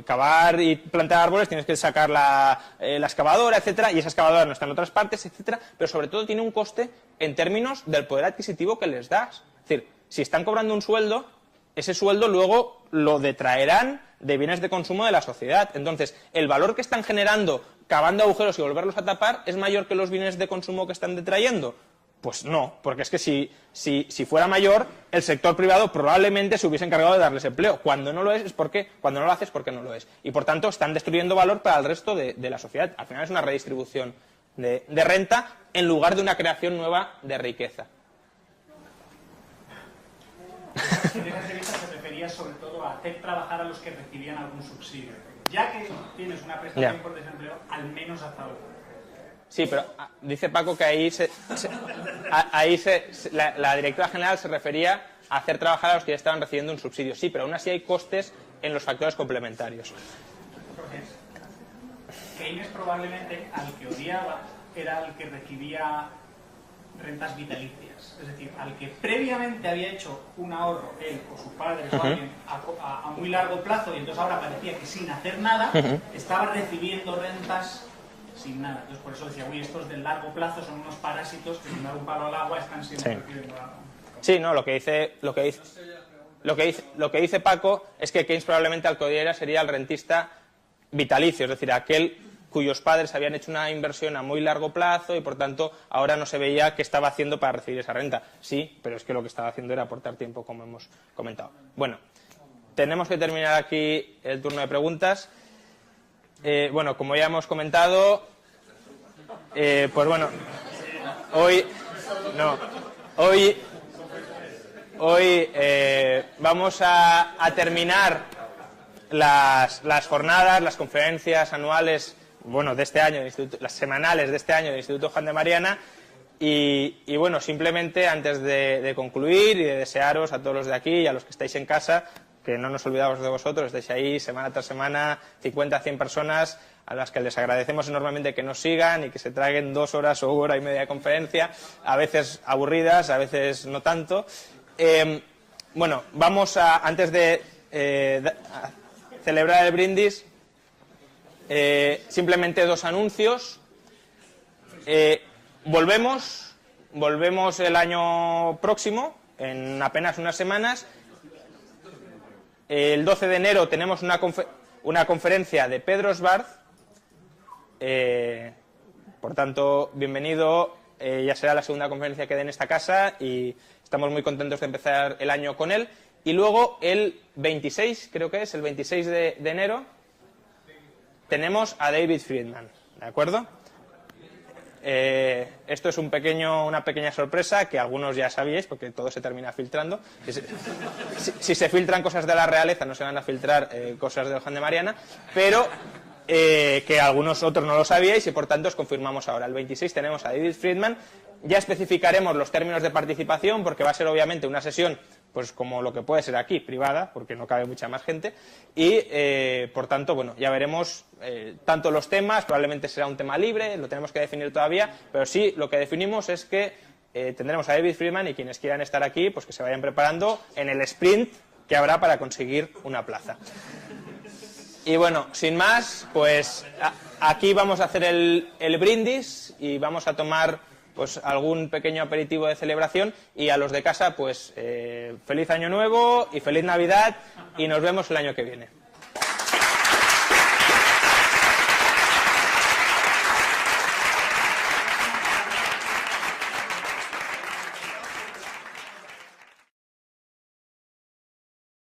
cavar y plantar árboles tienes que sacar la excavadora, etcétera, y esa excavadora no está en otras partes, etcétera, pero sobre todo tiene un coste en términos del poder adquisitivo que les das. Es decir, si están cobrando un sueldo, ese sueldo luego lo detraerán de bienes de consumo de la sociedad. Entonces, el valor que están generando cavando agujeros y volverlos a tapar es mayor que los bienes de consumo que están detrayendo. Pues no, porque es que si fuera mayor, el sector privado probablemente se hubiese encargado de darles empleo. Cuando no lo es porque cuando no lo hace es porque no lo es. Y por tanto están destruyendo valor para el resto de la sociedad. Al final es una redistribución de renta en lugar de una creación nueva de riqueza. En esa entrevista se refería refería sobre todo a hacer trabajar a los que recibían algún subsidio. Ya que tienes una prestación por desempleo, al menos haz algo. Sí, pero dice Paco que la directora general se refería a hacer trabajar a los que ya estaban recibiendo un subsidio. Sí, pero aún así hay costes en los factores complementarios. Entonces, Keynes probablemente al que odiaba era el que recibía rentas vitalicias. Es decir, al que previamente había hecho un ahorro, él o su padre o alguien, a muy largo plazo, y entonces ahora parecía que sin hacer nada estaba recibiendo rentas sin nada. Entonces por eso decía, uy, estos del largo plazo son unos parásitos que sin dar un palo al agua están siempre recibiendo algo. Sí, no, lo que dice Paco es que Keynes probablemente al que odiara sería el rentista vitalicio, es decir, aquel cuyos padres habían hecho una inversión a muy largo plazo y por tanto ahora no se veía qué estaba haciendo para recibir esa renta. Sí, pero es que lo que estaba haciendo era aportar tiempo, como hemos comentado. Bueno, tenemos que terminar aquí el turno de preguntas. Bueno, como ya hemos comentado, pues bueno, hoy vamos a terminar las jornadas, las conferencias anuales, bueno, de este año, las semanales de este año del Instituto Juan de Mariana, y bueno, simplemente antes de concluir y de desearos a todos los de aquí y a los que estáis en casa, que no nos olvidamos de vosotros, estáis ahí semana tras semana, 50 a 100 personas, a las que les agradecemos enormemente que nos sigan y que se traguen 2 horas o hora y media de conferencia, a veces aburridas, a veces no tanto. Bueno, vamos antes de celebrar el brindis, simplemente 2 anuncios. Volvemos el año próximo, en apenas unas semanas. El 12 de enero tenemos una conferencia de Pedro Sbarz. Por tanto, bienvenido. Ya será la segunda conferencia que dé en esta casa y estamos muy contentos de empezar el año con él. Y luego el 26, creo que es, el 26 de enero, tenemos a David Friedman, ¿de acuerdo? Esto es una pequeña sorpresa que algunos ya sabíais porque todo se termina filtrando. Si se filtran cosas de la realeza no se van a filtrar cosas de Juan de Mariana, pero que algunos otros no lo sabíais y por tanto os confirmamos ahora. El 26 tenemos a David Friedman. Ya especificaremos los términos de participación porque va a ser obviamente una sesión pues como lo que puede ser aquí, privada, porque no cabe mucha más gente, y por tanto, bueno, ya veremos tanto los temas, probablemente será un tema libre, lo tenemos que definir todavía, pero sí, lo que definimos es que tendremos a David Friedman y quienes quieran estar aquí, pues que se vayan preparando en el sprint que habrá para conseguir una plaza. Y bueno, sin más, pues aquí vamos a hacer el brindis y vamos a tomar pues algún pequeño aperitivo de celebración y a los de casa pues feliz año nuevo y feliz Navidad y nos vemos el año que viene.